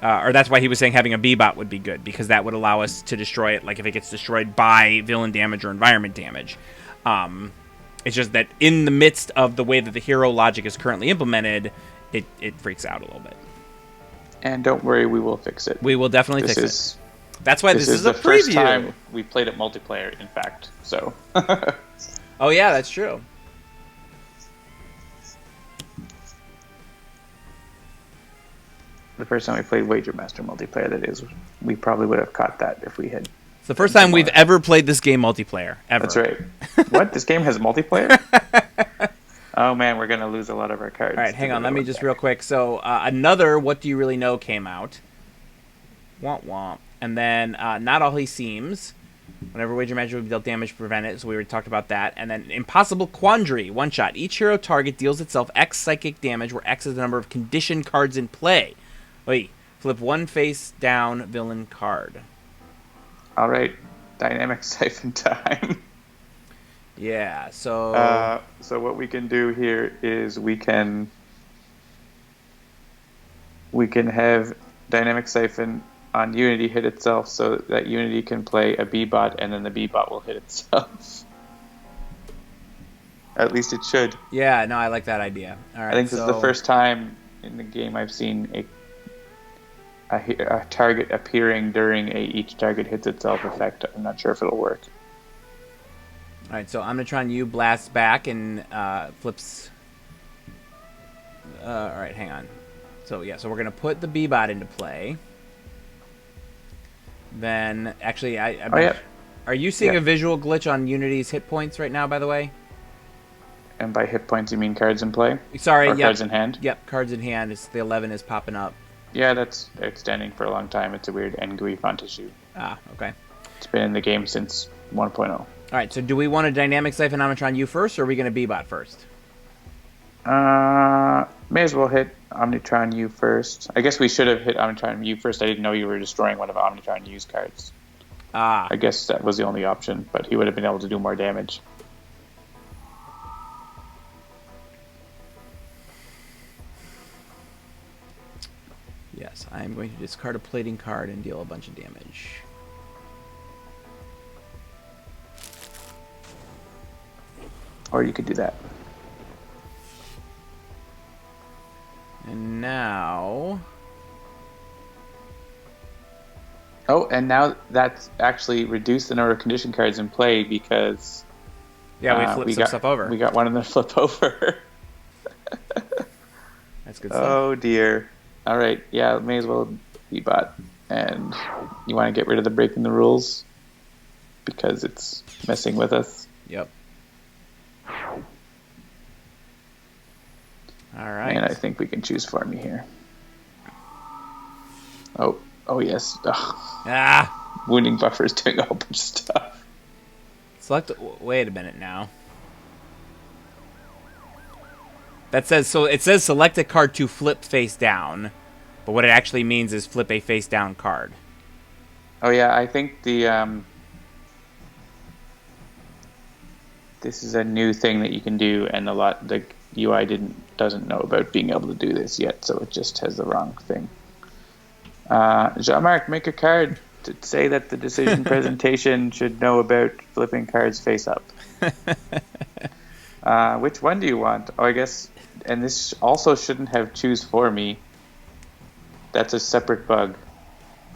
Or that's why he was saying having a B-Bot would be good, because that would allow us to destroy it, like if it gets destroyed by villain damage or environment damage. It's just that in the midst of the way that the hero logic is currently implemented, it freaks out a little bit. And don't worry, we will fix it. We will definitely fix it. That's why this is a preview. This is the first time we played it multiplayer, in fact. So. Oh yeah, that's true. The first time we played Wager Master multiplayer, that is, we probably would have caught that if we had. It's the first time we've ever played this game multiplayer, ever. That's right. What? This game has multiplayer? Oh man, we're gonna lose a lot of our cards. All right, hang on. Let me just real quick. So another What Do You Really Know came out. Womp womp. And then Not All He Seems. Whenever Wager Master would be dealt damage, prevent it. So we already talked about that. And then Impossible Quandary, one shot. Each hero target deals itself X psychic damage, where X is the number of condition cards in play. Wait, flip one face down villain card. All right, dynamic siphon time. Yeah. So. So what we can do here is we can have dynamic siphon on Unity hit itself, so that Unity can play a B-bot, and then the B-bot will hit itself. At least it should. Yeah. No, I like that idea. All right. I think this is the first time in the game I've seen a target appearing during each target hits itself effect. I'm not sure if it'll work. All right. So omnitron-u blasts back and flips. All right. Hang on. So yeah. So we're gonna put the B-bot into play. Then, actually, are you seeing a visual glitch on Unity's hit points right now, by the way? And by hit points, you mean cards in play? Sorry, or cards in hand? Yep, cards in hand. It's the 11 is popping up. Yeah, that's outstanding for a long time. It's a weird NGUI font issue. Ah, okay. It's been in the game since 1.0. All right, so do we want a dynamic siphon omnitron-u first, or are we going to B-bot first? May as well hit omnitron-u first. I guess we should have hit omnitron-u first. I didn't know you were destroying one of omnitron-u's cards. Ah. I guess that was the only option, but he would have been able to do more damage. Yes, I am going to discard a plating card and deal a bunch of damage. Or you could do that. And now... Oh, and now that's actually reduced the number of condition cards in play because... Yeah, we flipped some stuff over. We got one of them flip over. That's good stuff. Oh, dear. All right, yeah, may as well B-bot. And you want to get rid of the breaking the rules because it's messing with us. Yep. All right. And I think we can choose for me here. Oh yes. Ugh. Ah! Wounding buffer is doing a whole bunch of stuff. Select. Wait a minute now. That says so. It says select a card to flip face down, but what it actually means is flip a face down card. Oh yeah, I think the this is a new thing that you can do, and the UI doesn't know about being able to do this yet, so it just has the wrong thing. Jean-Marc, make a card to say that the decision presentation should know about flipping cards face up. Which one do you want? Oh, I guess, and this also shouldn't have choose for me. That's a separate bug.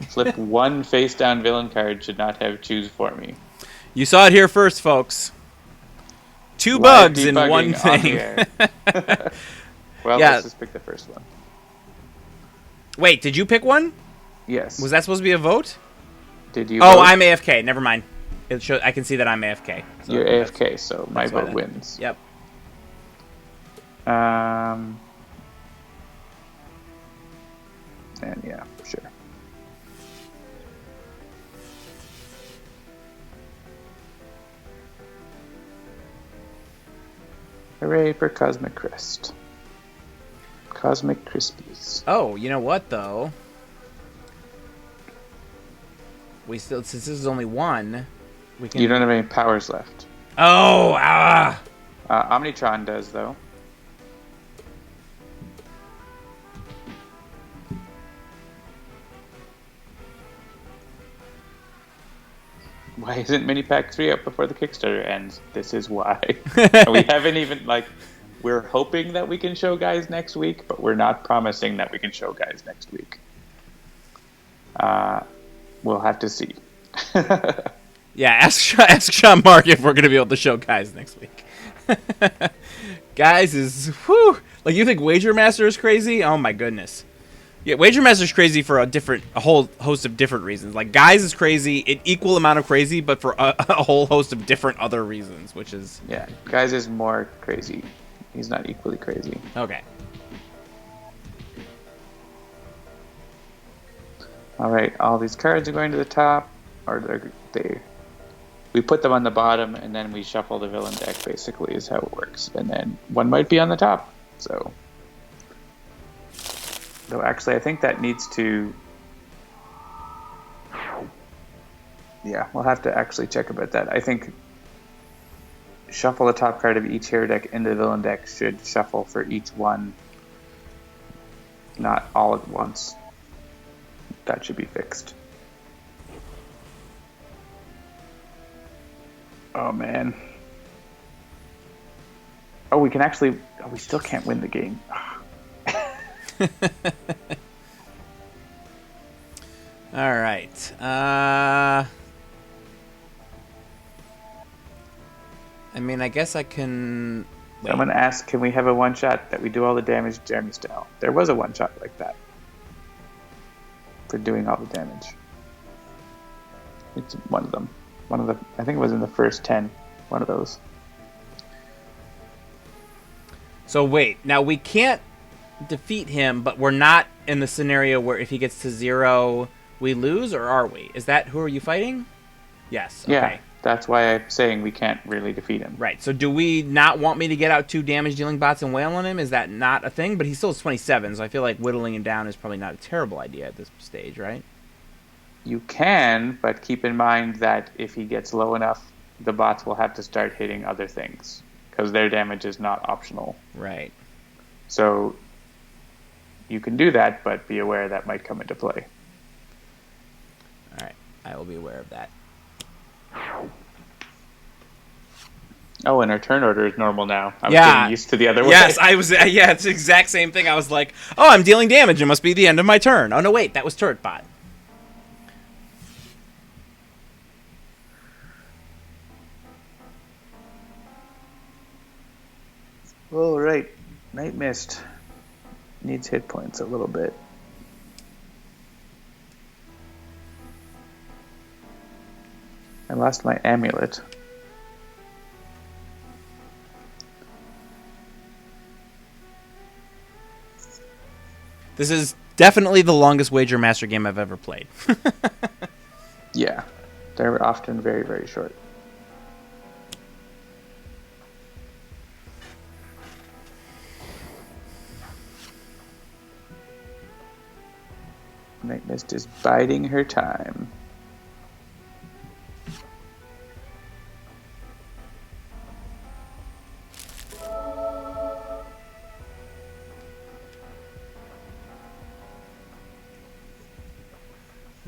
Flip one face down villain card should not have choose for me. You saw it here first, folks. Two bugs in one thing. Well, yeah. let's just pick the first one. Wait, did you pick one? Yes. Was that supposed to be a vote? Did you? Oh, vote? I'm AFK. Never mind. It shows. I can see that I'm AFK. So you're AFK, so my that's why vote wins. Yep. And yeah, sure. Hooray for Cosmic Crest. Cosmic Crispies. Oh, you know what though? We still, since this is only one, we can. You don't have any powers left. Oh, ah! Omnitron does though. Why isn't Mini Pack 3 up before the Kickstarter ends? This is why. We haven't even, we're hoping that we can show guys next week, but we're not promising that we can show guys next week. We'll have to see. Yeah, ask Jean-Marc if we're going to be able to show guys next week. Guys is, whew. Like, you think Wager Master is crazy? Oh my goodness. Yeah, Wager Master is crazy for a whole host of different reasons. Like, Guys is crazy, an equal amount of crazy, but for a whole host of different other reasons, which is... Yeah, Guys is more crazy. He's not equally crazy. Okay. All right, all these cards are going to the top, or we put them on the bottom, and then we shuffle the villain deck, basically, is how it works. And then one might be on the top. So, though actually, I think that needs to... Yeah, we'll have to actually check about that. I think shuffle the top card of each hero deck into the villain deck should shuffle for each one, not all at once. That should be fixed. Oh, man. Oh, we can actually... Oh, we still can't win the game. All right. I mean, I guess I can... Wait. Someone asked, can we have a one-shot that we do all the damage Jeremy style? There was a one-shot like that. For doing all the damage. It's one of them. I think it was in the first 10. One of those. So wait, now we can't defeat him, but we're not in the scenario where if he gets to 0, we lose, or are we? Is that who are you fighting? Yes. Okay. Yeah, that's why I'm saying we can't really defeat him. Right. So do we not want me to get out 2 damage-dealing bots and wail on him? Is that not a thing? But he still has 27, so I feel like whittling him down is probably not a terrible idea at this stage, right? You can, but keep in mind that if he gets low enough, the bots will have to start hitting other things, because their damage is not optional. Right. So you can do that, but be aware that might come into play. All right. I will be aware of that. Oh, and our turn order is normal now. I was Yeah. getting used to the other way. Yes, I was. Yeah, it's the exact same thing. I was like, oh, I'm dealing damage. It must be the end of my turn. Oh, no, wait. That was turret bot. All right. Night Mist needs hit points a little bit. I lost my amulet. This is definitely the longest Wager Master game I've ever played. Yeah. They're often very, very short. Night Mist is biding her time.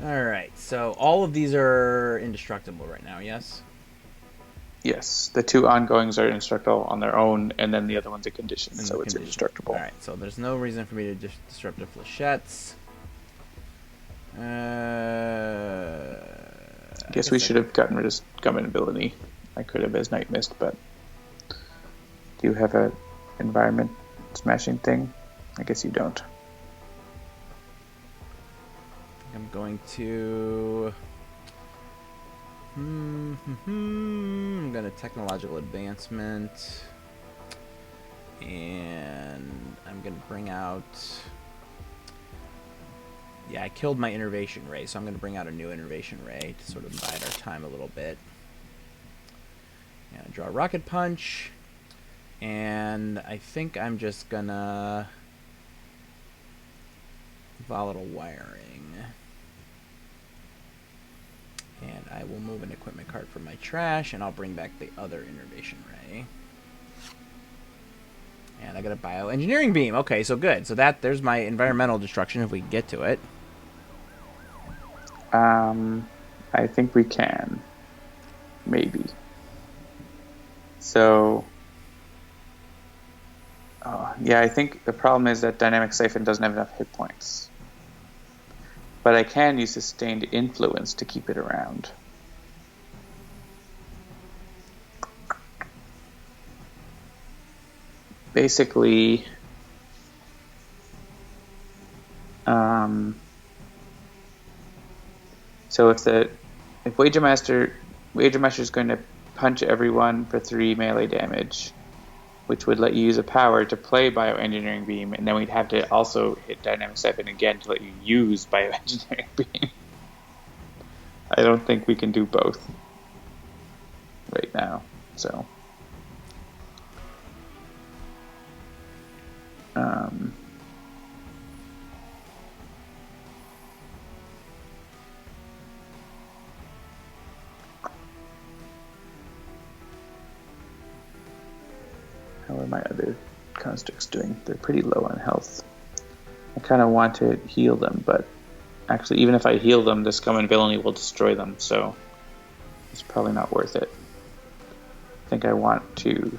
Alright, so all of these are indestructible right now, yes? Yes, the 2 ongoings are indestructible on their own, and then the other one's a condition, so it's indestructible. Alright, so there's no reason for me to disrupt the flechettes. I guess we should have gotten rid of Gummit ability. I could have as Night Mist, but do you have a environment smashing thing? I guess you don't. I'm going to... I'm going to technological advancement. And I'm going to bring out... Yeah, I killed my Innervation Ray, so I'm going to bring out a new Innervation Ray to sort of bide our time a little bit. And draw a Rocket Punch. And I think I'm just going to... Volatile Wiring. And I will move an equipment card from my trash, and I'll bring back the other Innervation Ray. And I got a Bioengineering Beam. Okay, so good. So there's my environmental destruction if we can get to it. I think we can. Maybe. So... yeah, I think the problem is that Dynamic Siphon doesn't have enough hit points. But I can use Sustained Influence to keep it around. Basically, so if Wager Master is going to punch everyone for 3 melee damage, which would let you use a power to play Bioengineering Beam, and then we'd have to also hit Dynamic Siphon again to let you use Bioengineering Beam. I don't think we can do both. right now. So, how are my other constructs doing? They're pretty low on health. I kind of want to heal them, but actually, even if I heal them, the Scum and Villainy will destroy them, so it's probably not worth it. I think I want to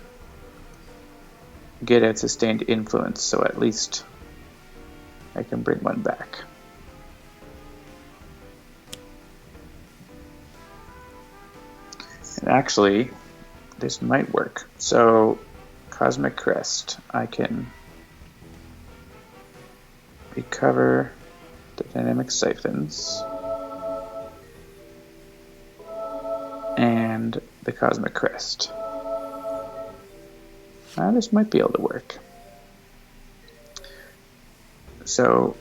get at Sustained Influence, so at least I can bring one back. And actually, this might work. So, Cosmic Crest, I can recover the Dynamic Siphons and the Cosmic Crest. This might be able to work. So,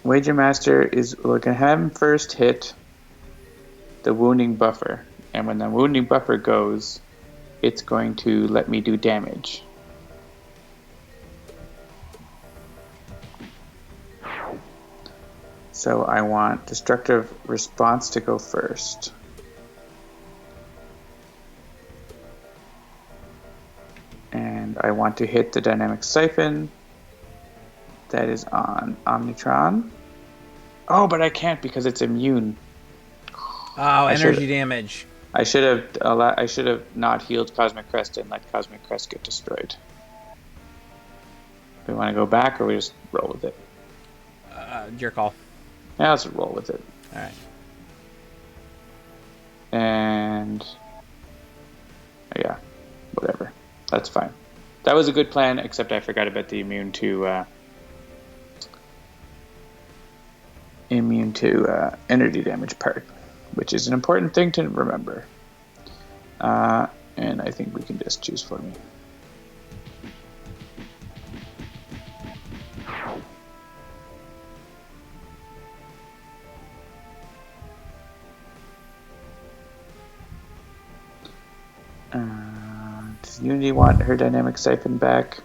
Wager Master is, we're going to have him first hit the wounding buffer. And when the wounding buffer goes, it's going to let me do damage. So I want Destructive Response to go first. And I want to hit the Dynamic Siphon. That is on Omnitron. Oh, but I can't because it's immune. Oh, energy damage. I should have not healed Cosmic Crest and let Cosmic Crest get destroyed. Do we want to go back or we just roll with it? Your call. Yeah, let's roll with it. All right. And yeah, whatever. That's fine. That was a good plan, except I forgot about the immune to energy damage part, which is an important thing to remember. And I think we can just choose for me. Does Unity want her Dynamic Siphon back?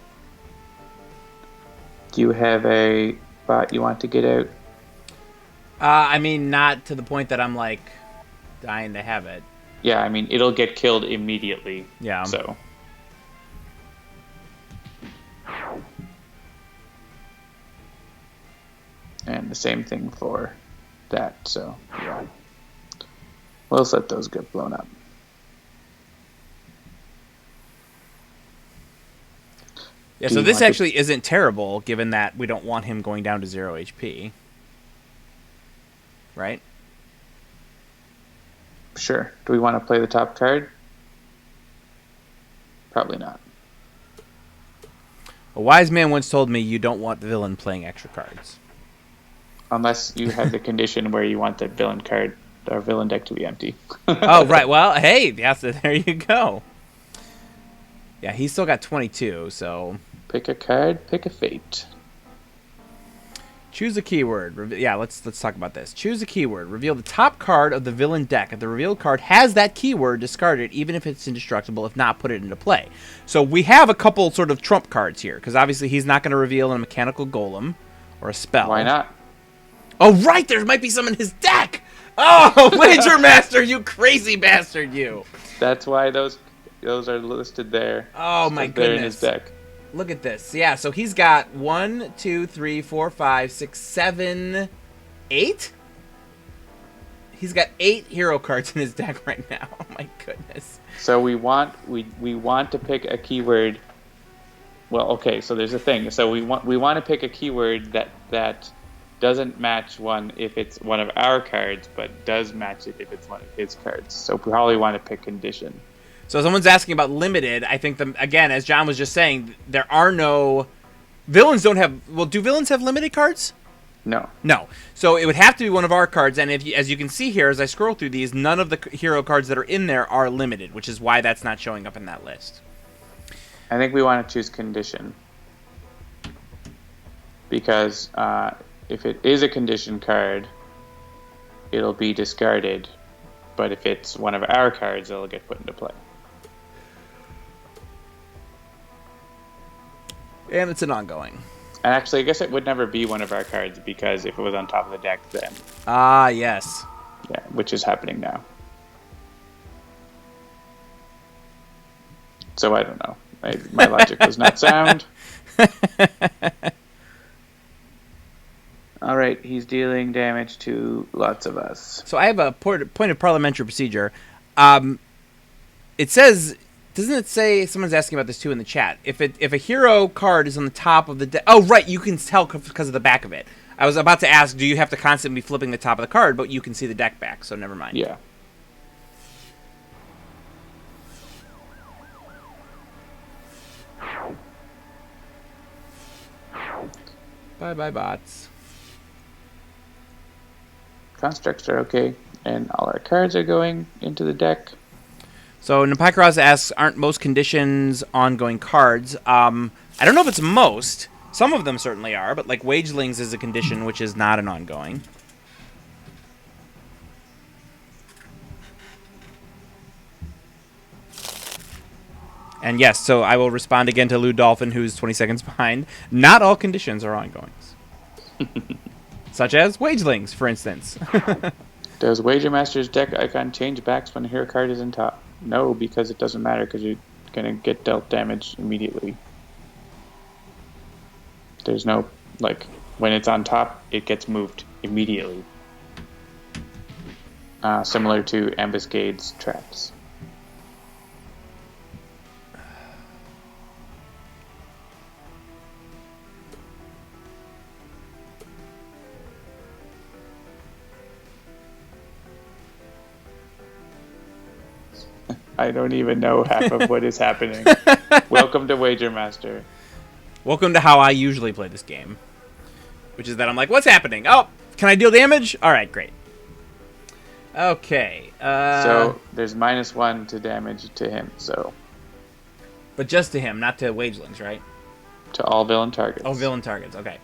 Do you have a bot you want to get out? I mean, not to the point that I'm like dying to have it. Yeah, I mean, it'll get killed immediately. Yeah. So. And the same thing for that, so yeah. We'll let those get blown up. Yeah, so this actually isn't terrible, given that we don't want him going down to 0 HP. Right? Sure. Do we want to play the top card? Probably not. A wise man once told me you don't want the villain playing extra cards. Unless you have the condition where you want the villain card or villain deck to be empty. Oh, right. Well, hey, yes, there you go. Yeah, he's still got 22, so... Pick a card, pick a fate. Choose a keyword. Yeah, let's talk about this. Choose a keyword. Reveal the top card of the villain deck. If the revealed card has that keyword, discard it, even if it's indestructible. If not, put it into play. So we have a couple sort of trump cards here, because obviously he's not going to reveal a mechanical golem or a spell. Why not? Oh, right! There might be some in his deck! Oh, Wager Master, you crazy bastard, you! That's why those are listed there. Oh, my goodness. They're in his deck. Look at this. Yeah, so he's got 1, 2, 3, 4, 5, 6, 7, 8? He's got 8 hero cards in his deck right now. Oh my goodness. So we want to pick a keyword. Well, okay, so there's a thing. So we want to pick a keyword that doesn't match one if it's one of our cards, but does match it if it's one of his cards. So we probably want to pick condition. So someone's asking about limited. I think, again, as John was just saying, there are no... Villains don't have... Well, do villains have limited cards? No. No. So it would have to be one of our cards, and as you can see here, as I scroll through these, none of the hero cards that are in there are limited, which is why that's not showing up in that list. I think we want to choose condition. Because if it is a condition card, it'll be discarded. But if it's one of our cards, it'll get put into play. And it's an ongoing. And actually, I guess it would never be one of our cards because if it was on top of the deck, then... Ah, yes. Yeah, which is happening now. So I don't know. My logic was not sound. All right, he's dealing damage to lots of us. So I have a point of parliamentary procedure. It says, doesn't it say, someone's asking about this too in the chat, if a hero card is on the top of the deck... Oh, right, you can tell because of the back of it. I was about to ask, do you have to constantly be flipping the top of the card, but you can see the deck back, so never mind. Yeah. Bye-bye, bots. Constructs are okay, and all our cards are going into the deck. So Napakaraz asks, aren't most conditions ongoing cards? I don't know if it's most. Some of them certainly are, but like Wagelings is a condition which is not an ongoing. And yes, so I will respond again to Lou Dolphin, who's 20 seconds behind. Not all conditions are ongoings. Such as Wagelings, for instance. Does Wager Master's deck icon change backs when a hero card is in top? No, because it doesn't matter, because you're going to get dealt damage immediately. There's no, like, when it's on top, it gets moved immediately. Similar to Ambuscade's traps. I don't even know half of what is happening. Welcome to Wager Master. Welcome to how I usually play this game. Which is that I'm like, what's happening? Oh, can I deal damage? Alright, great. Okay. So, there's -1 to damage to him, so... But just to him, not to Wagelings, right? To all villain targets. Oh, villain targets, okay.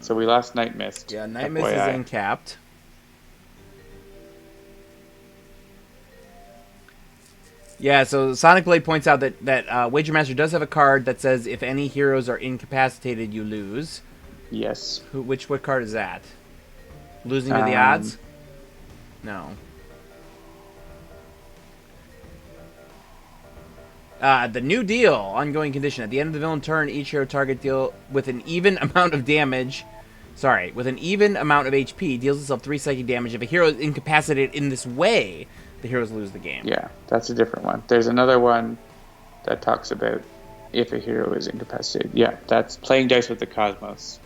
So we lost Night Mist. Yeah, Night Mist is uncapped. Yeah, so Sonic Blade points out that Wager Master does have a card that says if any heroes are incapacitated, you lose. Yes. What card is that? Losing to the odds? No. The new deal, ongoing condition. At the end of the villain turn, each hero target deal with an even amount of damage. Sorry, with an even amount of HP, deals itself 3 psychic damage. If a hero is incapacitated in this way, the heroes lose the game. Yeah, that's a different one. There's another one that talks about if a hero is incapacitated. Yeah, that's playing dice with the cosmos.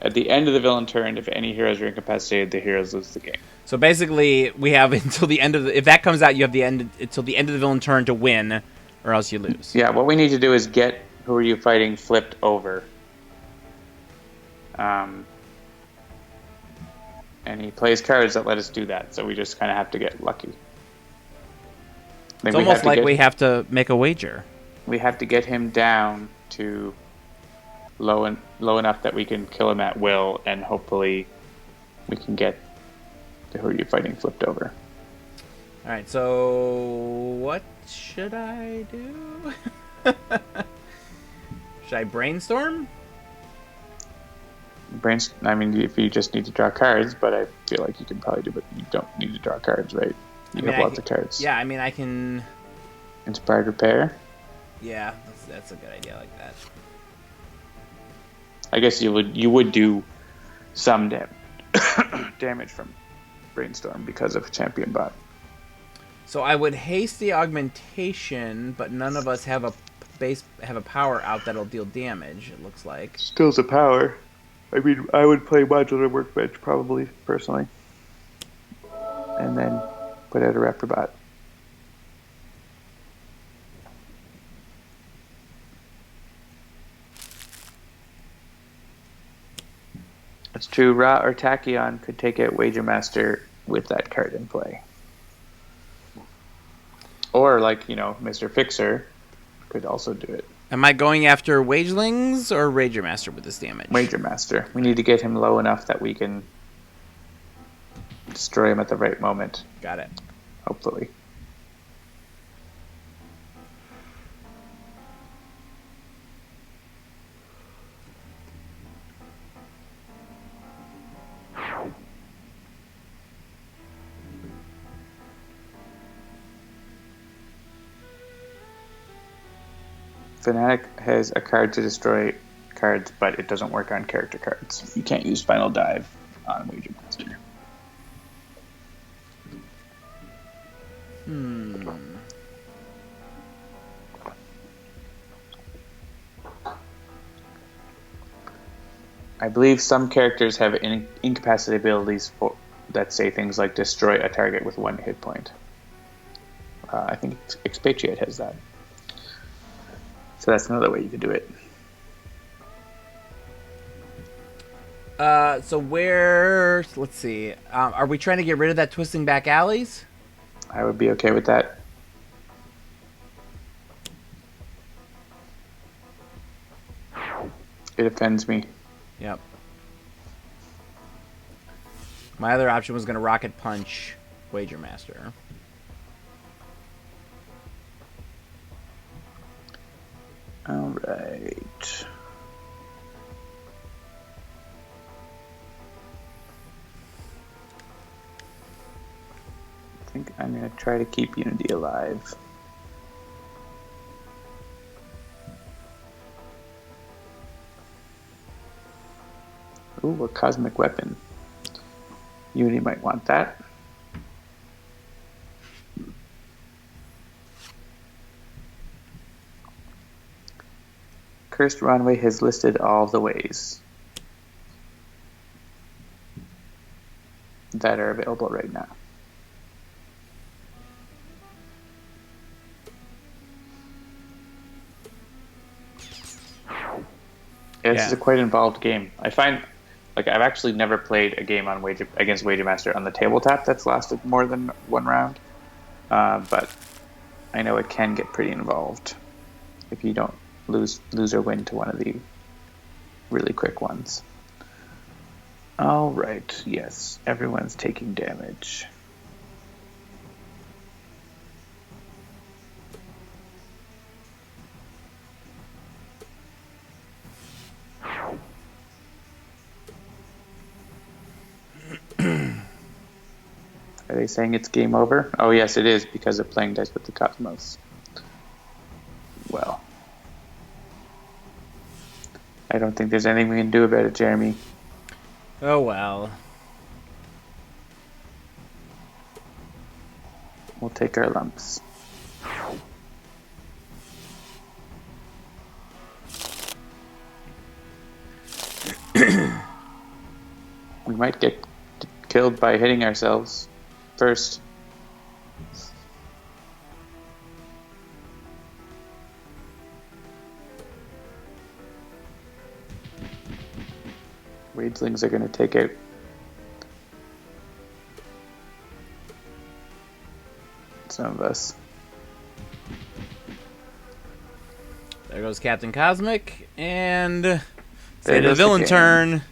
At the end of the villain turn, if any heroes are incapacitated, the heroes lose the game. So basically, we have until the end of the... If that comes out, you have until the end of the villain turn to win, or else you lose. Yeah, what we need to do is get Who Are You Fighting flipped over. And he plays cards that let us do that, so we just kind of have to get lucky. It's almost like we have to make a wager. We have to get him down to low enough that we can kill him at will, and hopefully we can get the Who Are You Fighting flipped over. Alright, so what should I do? Should I brainstorm? I mean, if you just need to draw cards, but I feel like you can probably do it. You don't need to draw cards, right? You have lots of cards. Yeah, I mean, I can... Inspired Repair? Yeah, that's a good idea. I like that. I guess you would do some damage from Brainstorm because of Champion Bot. So I would haste the augmentation, but none of us have a power out that'll deal damage, it looks like. Still's a power. I mean, I would play Modular Workbench, probably, personally. And then put out a Raptor Bot. It's true, Ra or Tachyon could take out Wager Master with that card in play. Or like, Mr. Fixer could also do it. Am I going after Wagelings or Rager Master with this damage? Rager Master. We need to get him low enough that we can destroy him at the right moment. Got it. Hopefully. Fanatic has a card to destroy cards, but it doesn't work on character cards. You can't use Final Dive on Wager Master. I believe some characters have incapacity abilities that say things like destroy a target with 1 hit point. I think Expatriate has that. So that's another way you could do it. So let's see. Are we trying to get rid of that twisting back alleys? I would be okay with that. It offends me. Yep. My other option was going to Rocket Punch Wager Master. All right. I think I'm going to try to keep Unity alive. Ooh, a cosmic weapon. Unity might want that. Cursed Runway has listed all the ways that are available right now. Yeah, this is a quite involved game. I find, I've actually never played a game on against Wager Master on the tabletop that's lasted more than 1 round, but I know it can get pretty involved if you don't lose or win to one of the really quick ones. All right, yes, everyone's taking damage. Are they saying it's game over? Oh, yes, it is, because of playing dice with the Cosmos. Well, I don't think there's anything we can do about it, Jeremy. Oh, well. We'll take our lumps. We might get killed by hitting ourselves first. Wagelings are going to take out some of us. There goes Captain Cosmic, and There say the goes the villain game. turn.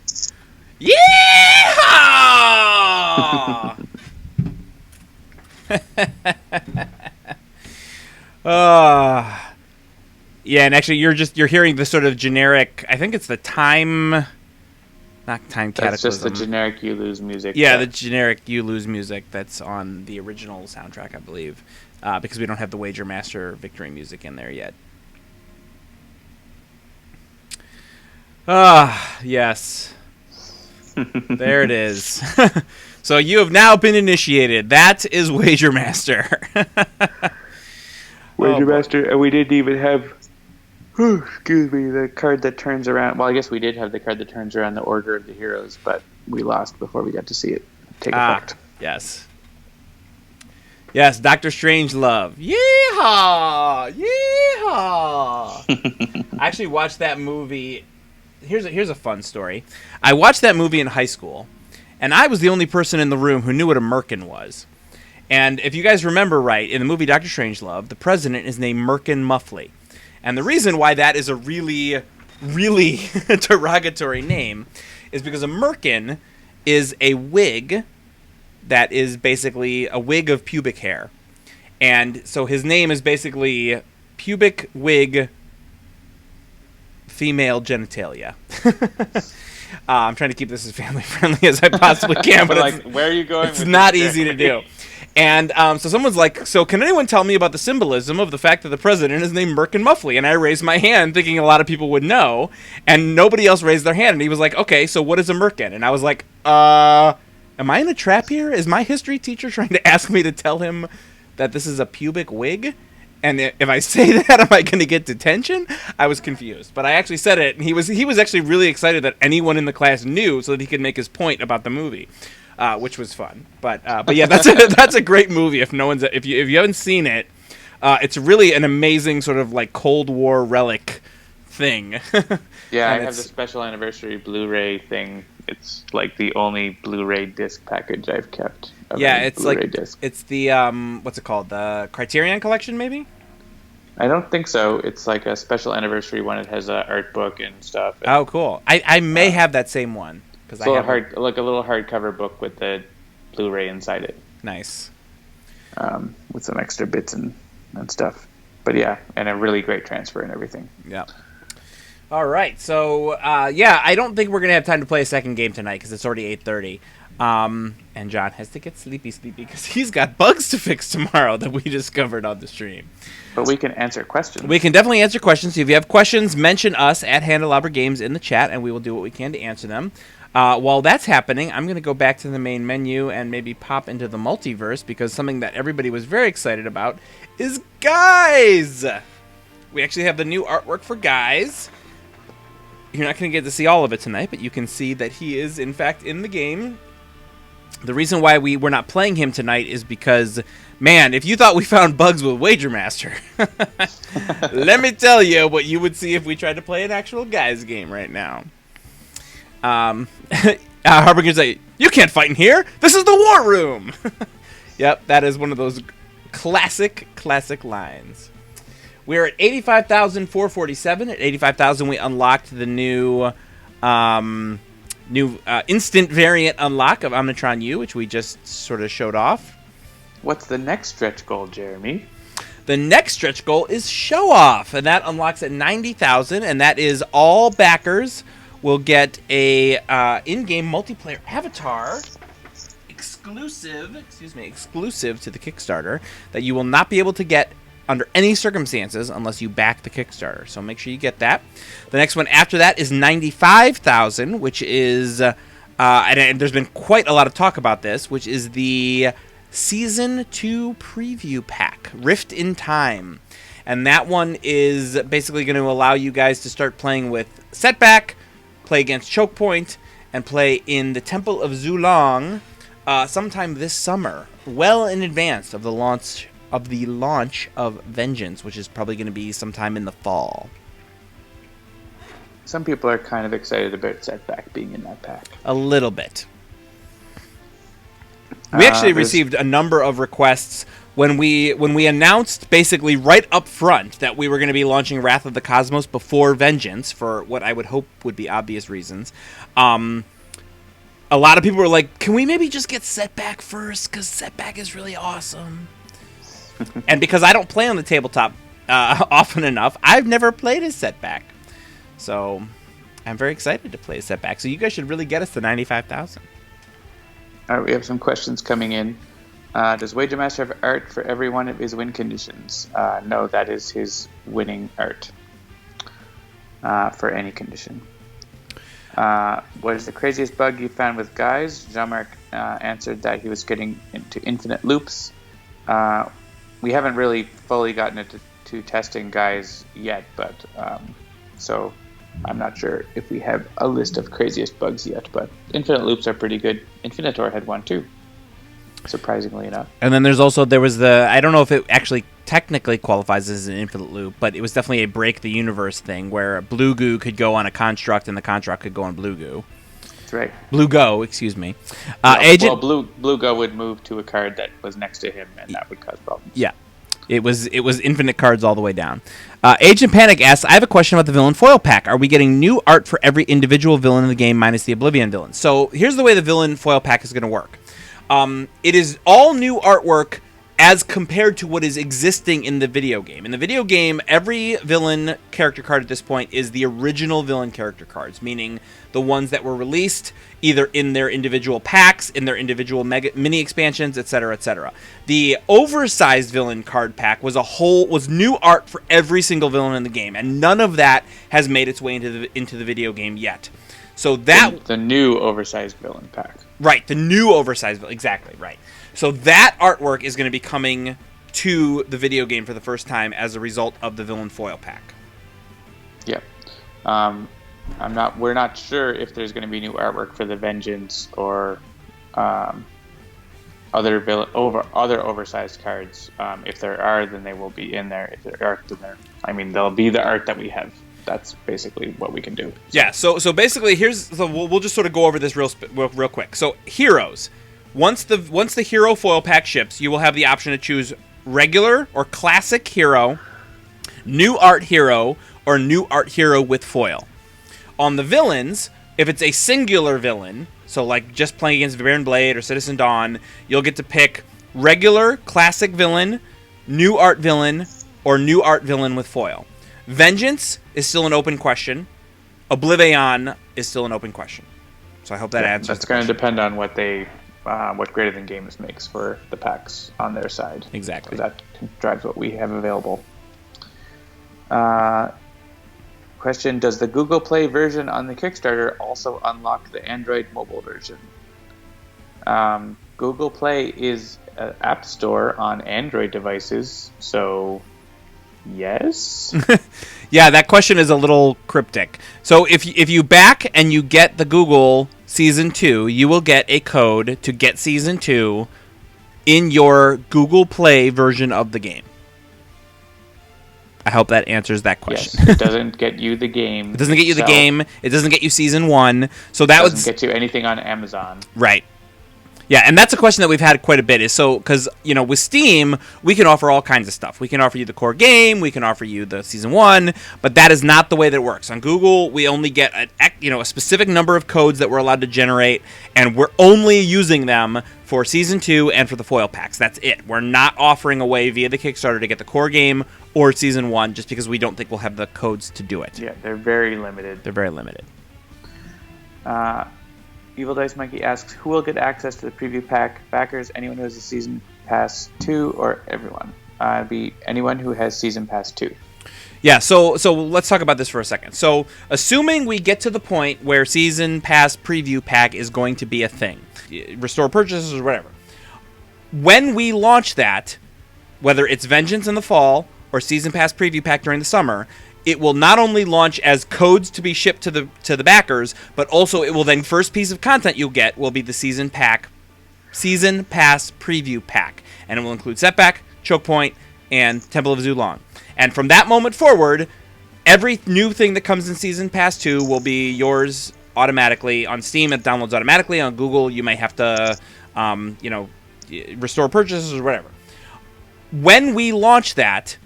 Yeah! Yeah, and actually you're hearing the sort of generic, I think it's the time, not time cataclysm. That's just the generic You Lose music. Yeah, the generic You Lose music that's on the original soundtrack, I believe, because we don't have the Wager Master victory music in there yet. Yes. There it is. So you have now been initiated. That is Wager Master. Wager Master, and we didn't even have, excuse me, the card that turns around. Well, I guess we did have the card that turns around the order of the heroes, but we lost before we got to see it take effect. Yes. Yes, Doctor Strangelove. Yeehaw! Yeehaw! I actually watched that movie. Here's a fun story. I watched that movie in high school, and I was the only person in the room who knew what a merkin was. And if you guys remember right, in the movie Doctor Strangelove, the president is named Merkin Muffley. And the reason why that is a really, really derogatory name is because a merkin is a wig that is basically a wig of pubic hair. And so his name is basically pubic wig female genitalia. I'm trying to keep this as family friendly as I possibly can, but like, where are you going? It's not easy to do. And so someone's like, so can anyone tell me about the symbolism of the fact that the president is named Merkin Muffley? And I raised my hand thinking a lot of people would know, and nobody else raised their hand. And he was like, okay, so what is a merkin? And I was like, am I in a trap here? Is my history teacher trying to ask me to tell him that this is a pubic wig? And if I say that, am I going to get detention? I was confused. But I actually said it, and he was actually really excited that anyone in the class knew so that he could make his point about the movie. Which was fun, but yeah, that's a great movie. If you haven't seen it, it's really an amazing sort of like Cold War relic thing. Yeah, I have the special anniversary Blu-ray thing. It's like the only Blu-ray disc package I've kept. Yeah, it's Blu-ray like disc. It's the what's it called? The Criterion Collection, maybe? I don't think so. It's like a special anniversary one. It has an art book and stuff. Oh, cool. I may have that same one. It's a little hardcover book with the Blu-ray inside it. Nice. With some extra bits and stuff. But yeah, and a really great transfer and everything. Yeah. All right. So, yeah, I don't think we're going to have time to play a second game tonight because it's already 8:30. And John has to get sleepy because he's got bugs to fix tomorrow that we discovered on the stream. But we can answer questions. We can definitely answer questions. So if you have questions, mention us at Handelabra Games in the chat, and we will do what we can to answer them. While that's happening, I'm going to go back to the main menu and maybe pop into the multiverse because something that everybody was very excited about is Guys! We actually have the new artwork for Guys. You're not going to get to see all of it tonight, but you can see that he is, in fact, in the game. The reason why we're not playing him tonight is because, man, if you thought we found bugs with Wager Master, let me tell you what you would see if we tried to play an actual Guys game right now. Harbinger's like, you can't fight in here. This is the war room. Yep, that is one of those classic lines. We're at 85,447. At 85,000, we unlocked the new instant variant unlock of Omnitron-u, which we just sort of showed off. What's the next stretch goal, Jeremy? The next stretch goal is Show Off, and that unlocks at 90,000, and that is all backers will get a in-game multiplayer avatar exclusive to the Kickstarter that you will not be able to get under any circumstances unless you back the Kickstarter. So make sure you get that. The next one after that is 95,000, which is and there's been quite a lot of talk about this, which is the Season 2 preview pack, Rift in Time. And that one is basically going to allow you guys to start playing with Setback, play against Choke Point, and play in the Temple of Zulong sometime this summer, well in advance of the launch of Vengeance, which is probably going to be sometime in the fall. Some people are kind of excited about Setback being in that pack. A little bit. We actually received a number of requests when we announced basically right up front that we were going to be launching Wrath of the Cosmos before Vengeance for what I would hope would be obvious reasons. A lot of people were like, can we maybe just get Setback first? Because Setback is really awesome. And because I don't play on the tabletop often enough, I've never played as Setback. So I'm very excited to play as Setback. So you guys should really get us to 95,000. All right, we have some questions coming in. Does Wager Master have art for every one of his win conditions? No, that is his winning art for any condition. What is the craziest bug you found with Guys? Jean-Marc answered that he was getting into infinite loops. We haven't really fully gotten into testing Guys yet, but so I'm not sure if we have a list of craziest bugs yet, but infinite loops are pretty good. Infinitor had one too, surprisingly enough. And then there was I don't know if it actually technically qualifies as an infinite loop, but it was definitely a break the universe thing where Blue Goo could go on a construct and the construct could go on Blue Goo. That's right. Blue Go, excuse me. Blue Go would move to a card that was next to him, and that would cause problems. Yeah. It was infinite cards all the way down. Agent Panic asks, I have a question about the villain foil pack. Are we getting new art for every individual villain in the game minus the Oblivion villain? So here's the way the villain foil pack is going to work. It is all new artwork as compared to what is existing in the video game. In the video game, every villain character card at this point is the original villain character cards, meaning the ones that were released either in their individual packs, in their individual mini expansions, etc., etc. The oversized villain card pack was new art for every single villain in the game, and none of that has made its way into the video game yet. So that the new oversized villain pack. Right, the new oversized villain, exactly, right. So that artwork is going to be coming to the video game for the first time as a result of the villain foil pack. Yep. We're not sure if there's going to be new artwork for the Vengeance or other oversized cards. If there are, then they will be in there. If there aren't, then they'll be the art that we have. That's basically what we can do. Yeah. So basically, we'll just sort of go over this real quick. So heroes. Once the hero foil pack ships, you will have the option to choose regular or classic hero, new art hero, or new art hero with foil. On the villains, if it's a singular villain, so like just playing against Baron Blade or Citizen Dawn, you'll get to pick regular, classic villain, new art villain, or new art villain with foil. Vengeance is still an open question. Oblivion is still an open question. So I hope that answers. That's going to depend on what Greater Than Games makes for the packs on their side. Exactly. Because that drives what we have available. Question, does the Google Play version on the Kickstarter also unlock the Android mobile version? Google Play is an app store on Android devices, so yes? Yeah, that question is a little cryptic. So if you back and you get the Google Season 2, you will get a code to get Season 2 in your Google Play version of the game. I hope that answers that question. Yes, it doesn't get you the game. It doesn't get you the game. It doesn't get you Season 1. So that doesn't get you anything on Amazon. Right. Yeah, and that's a question that we've had quite a bit. Is so because with Steam we can offer all kinds of stuff. We can offer you the core game. We can offer you the Season 1, but that is not the way that it works. On Google, we only get a specific number of codes that we're allowed to generate, and we're only using them for Season 2 and for the foil packs. That's it. We're not offering a way via the Kickstarter to get the core game or Season 1 just because we don't think we'll have the codes to do it. Yeah, they're very limited. They're very limited. Evil Dice Monkey asks, who will get access to the preview pack? Backers, anyone who has a Season Pass 2, or everyone? It'd be anyone who has Season Pass 2. Yeah, so let's talk about this for a second. So, assuming we get to the point where Season Pass Preview Pack is going to be a thing, restore purchases or whatever, when we launch that, whether it's Vengeance in the fall or Season Pass Preview Pack during the summer, it will not only launch as codes to be shipped to the backers, but also it will then first piece of content you'll get will be the Season Pass Preview Pack, and it will include Setback, Choke Point, and Temple of Zulong. And from that moment forward, every new thing that comes in Season Pass 2 will be yours automatically. On Steam, it downloads automatically. On Google, you may have to, restore purchases or whatever. When we launch that,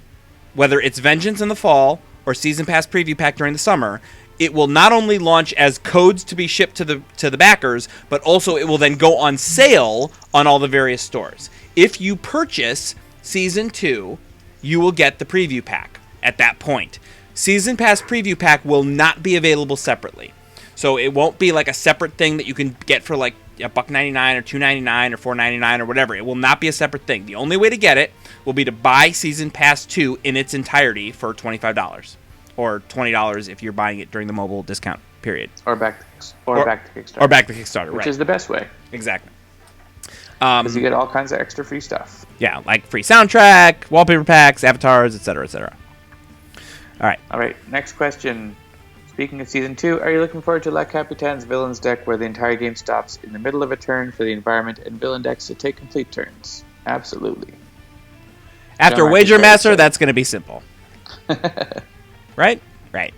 whether it's Vengeance in the fall or Season Pass Preview Pack during the summer, it will not only launch as codes to be shipped to the backers, but also it will then go on sale on all the various stores. If you purchase Season 2, you will get the Preview Pack at that point. Season Pass Preview Pack will not be available separately. So it won't be like a separate thing that you can get for like $1.99 or $2.99 or $4.99 or whatever. It will not be a separate thing. The only way to get it will be to buy Season Pass 2 in its entirety for $25 or $20 if you're buying it during the mobile discount period. Or back to Kickstarter. Or back to Kickstarter, right. Which is the best way. Exactly. Because you get all kinds of extra free stuff. Yeah, like free soundtrack, wallpaper packs, avatars, etc., etc. All right. Next question. Speaking of Season 2, are you looking forward to La Capitan's Villains deck where the entire game stops in the middle of a turn for the environment and villain decks to take complete turns? Absolutely. After Wager Master, that's going to be simple. Right? Right.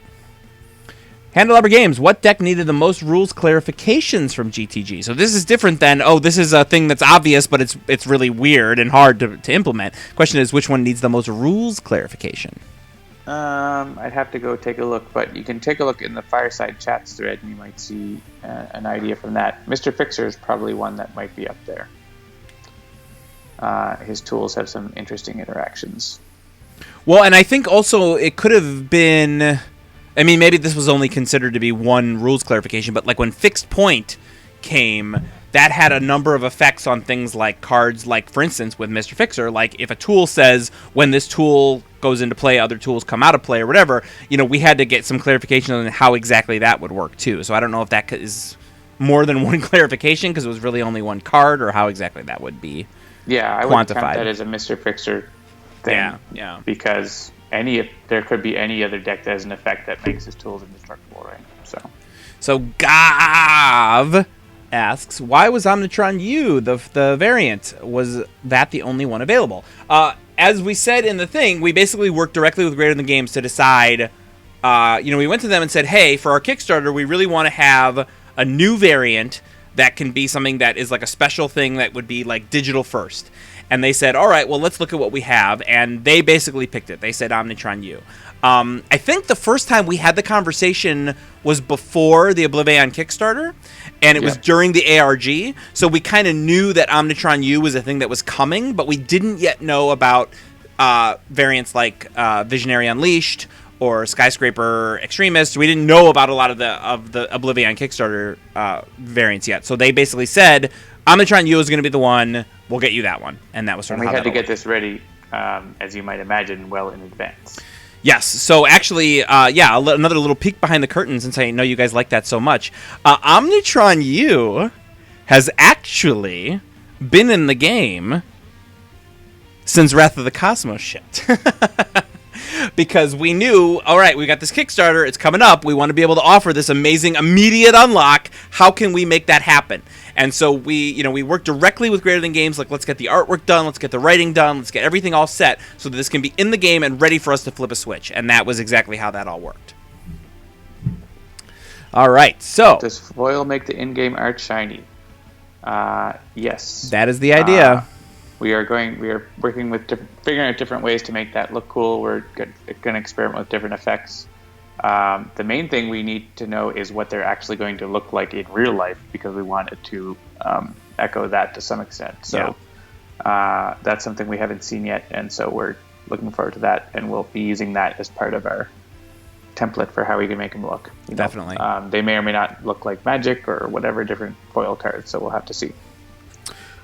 Handelabra Games, what deck needed the most rules clarifications from GTG? So this is different than, oh, this is a thing that's obvious, but it's really weird and hard to implement. Question is, which one needs the most rules clarification? I'd have to go take a look, but you can take a look in the Fireside Chats thread, and you might see an idea from that. Mr. Fixer is probably one that might be up there. His tools have some interesting interactions. Well, and I think also it could have been... I mean, maybe this was only considered to be one rules clarification, but like when Fixed Point came, that had a number of effects on things like cards, like, for instance, with Mr. Fixer, like if a tool says when this tool goes into play, other tools come out of play or whatever, we had to get some clarification on how exactly that would work too. So I don't know if that is more than one clarification because it was really only one card, or how exactly that would be I would count that as a Mr. Fixer thing. Yeah. Because there could be any other deck that has an effect that makes his tools indestructible, right? So Gav asks, why was omnitron-u the variant? Was that the only one available? As we said in the thing, we basically worked directly with Greater Than Games to decide. We went to them and said, hey, for our Kickstarter, we really want to have a new variant that can be something that is like a special thing that would be like digital first. And they said, all right, well, let's look at what we have. And they basically picked it. They said omnitron-u. I think the first time we had the conversation was before the Oblivion Kickstarter, and it was during the ARG. So we kind of knew that omnitron-u was a thing that was coming, but we didn't yet know about variants like Visionary Unleashed or Skyscraper Extremist. We didn't know about a lot of the Oblivion Kickstarter variants yet. So they basically said, omnitron-u is going to be the one. We'll get you that one. And that was sort of how we had to get this ready, as you might imagine, well in advance. Yes. So actually, another little peek behind the curtain, since I know you guys like that so much. omnitron-u has actually been in the game since Wrath of the Cosmos shit. Because we knew, all right, we got this Kickstarter, it's coming up, we want to be able to offer this amazing immediate unlock. How can we make that happen? And so we worked directly with Greater Than Games, like, let's get the artwork done, let's get the writing done, let's get everything all set so that this can be in the game and ready for us to flip a switch. And that was exactly how that all worked. All right, so... Does foil make the in-game art shiny? Yes. That is the idea. We are working with figuring out different ways to make that look cool. We're going to experiment with different effects. The main thing we need to know is what they're actually going to look like in real life, because we want it to echo that to some extent. So that's something we haven't seen yet, and so we're looking forward to that, and we'll be using that as part of our template for how we can make them look. Definitely. They may or may not look like Magic or whatever different foil cards, so we'll have to see.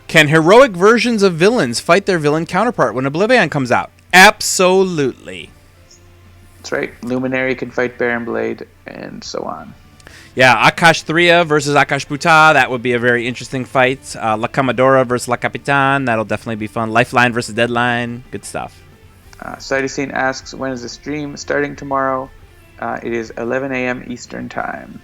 Can heroic versions of villains fight their villain counterpart when Oblivion comes out? Absolutely. That's right. Luminary can fight Baron Blade, and so on. Yeah, Akash Thria versus Akash Buta. That would be a very interesting fight. La Commodora versus La Capitan. That'll definitely be fun. Lifeline versus Deadline. Good stuff. Cytosine asks, when is the stream starting tomorrow? It is 11 a.m. Eastern Time.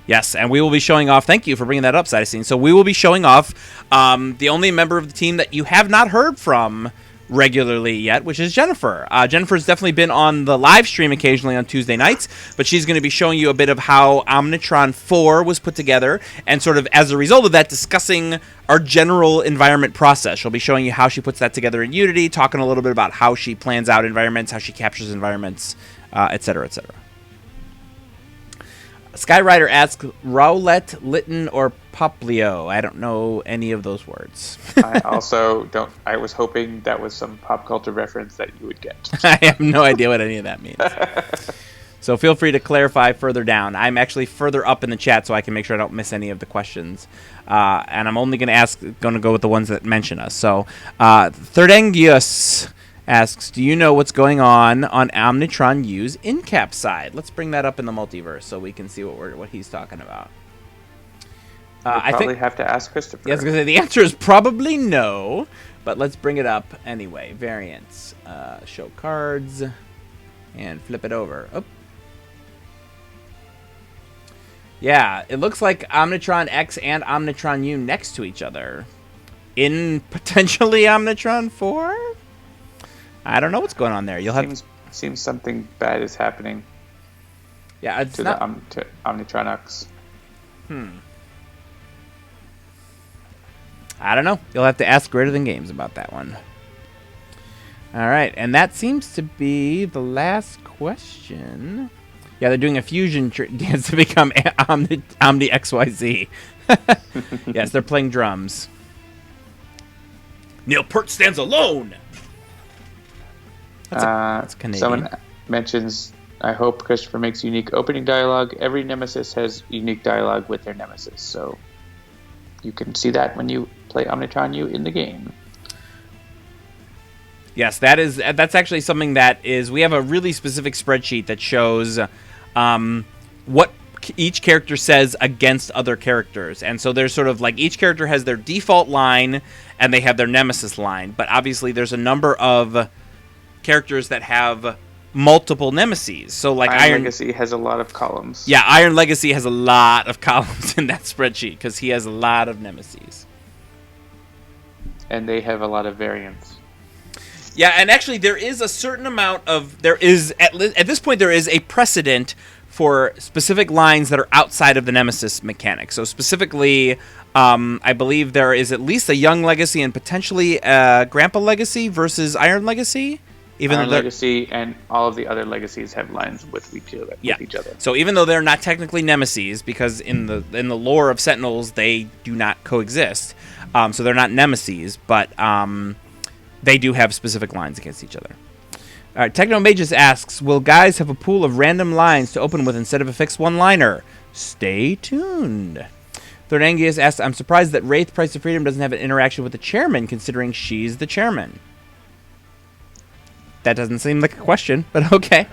Yes, and we will be showing off. Thank you for bringing that up, Cytosine. So we will be showing off the only member of the team that you have not heard from regularly yet, which is Jennifer. Jennifer's definitely been on the live stream occasionally on Tuesday nights, but she's going to be showing you a bit of how Omnitron 4 was put together, and sort of as a result of that, discussing our general environment process. She'll be showing you how she puts that together in Unity, talking a little bit about how she plans out environments, how she captures environments, etc., etc. Skyrider asks, Rowlett, Lytton, or Poplio? I don't know any of those words. I also don't. I was hoping that was some pop culture reference that you would get. I have no idea what any of that means. So feel free to clarify further down. I'm actually further up in the chat so I can make sure I don't miss any of the questions. And I'm only going to go with the ones that mention us. So Thirdangius asks, do you know what's going on Omnitron-u's in-cap side? Let's bring that up in the multiverse so we can see what he's talking about. I think have to ask Christopher. Yeah, I was going to say the answer is probably no, but let's bring it up anyway. Variants, show cards, and flip it over. Oh. Yeah, it looks like Omnitron X and Omnitron-u next to each other. In potentially Omnitron 4? I don't know what's going on there. You'll have seems something bad is happening. Yeah, it's to not... to omnitron-u. I don't know. You'll have to ask Greater Than Games about that one. All right, and that seems to be the last question. Yeah, they're doing a fusion dance to become Omni XYZ. Yes, they're playing drums. Neil Peart stands alone. That's Canadian. Someone mentions, I hope Christopher makes unique opening dialogue. Every nemesis has unique dialogue with their nemesis, so you can see that when you play Omnitron-u in the game. Yes, that's actually something that is... We have a really specific spreadsheet that shows what each character says against other characters. And so there's sort of like each character has their default line and they have their nemesis line. But obviously there's a number of characters that have multiple nemeses. So like Iron Legacy has a lot of columns. Yeah, Iron Legacy has a lot of columns in that spreadsheet because he has a lot of nemeses. And they have a lot of variants. Yeah, and actually there is a certain amount of... There is, at this point, there is a precedent for specific lines that are outside of the Nemesis mechanic. So specifically, I believe there is at least a Young Legacy and potentially a Grandpa Legacy versus Iron Legacy. Iron Legacy and all of the other legacies have lines with each other. So even though they're not technically nemesis, because in the lore of Sentinels they do not coexist, so they're not nemesis, but they do have specific lines against each other. All right, Techno Magus asks, will guys have a pool of random lines to open with instead of a fixed one-liner? Stay tuned. Third Angius asks, I'm surprised that Wraith Price of Freedom doesn't have an interaction with the chairman, considering she's the chairman. That doesn't seem like a question, but okay.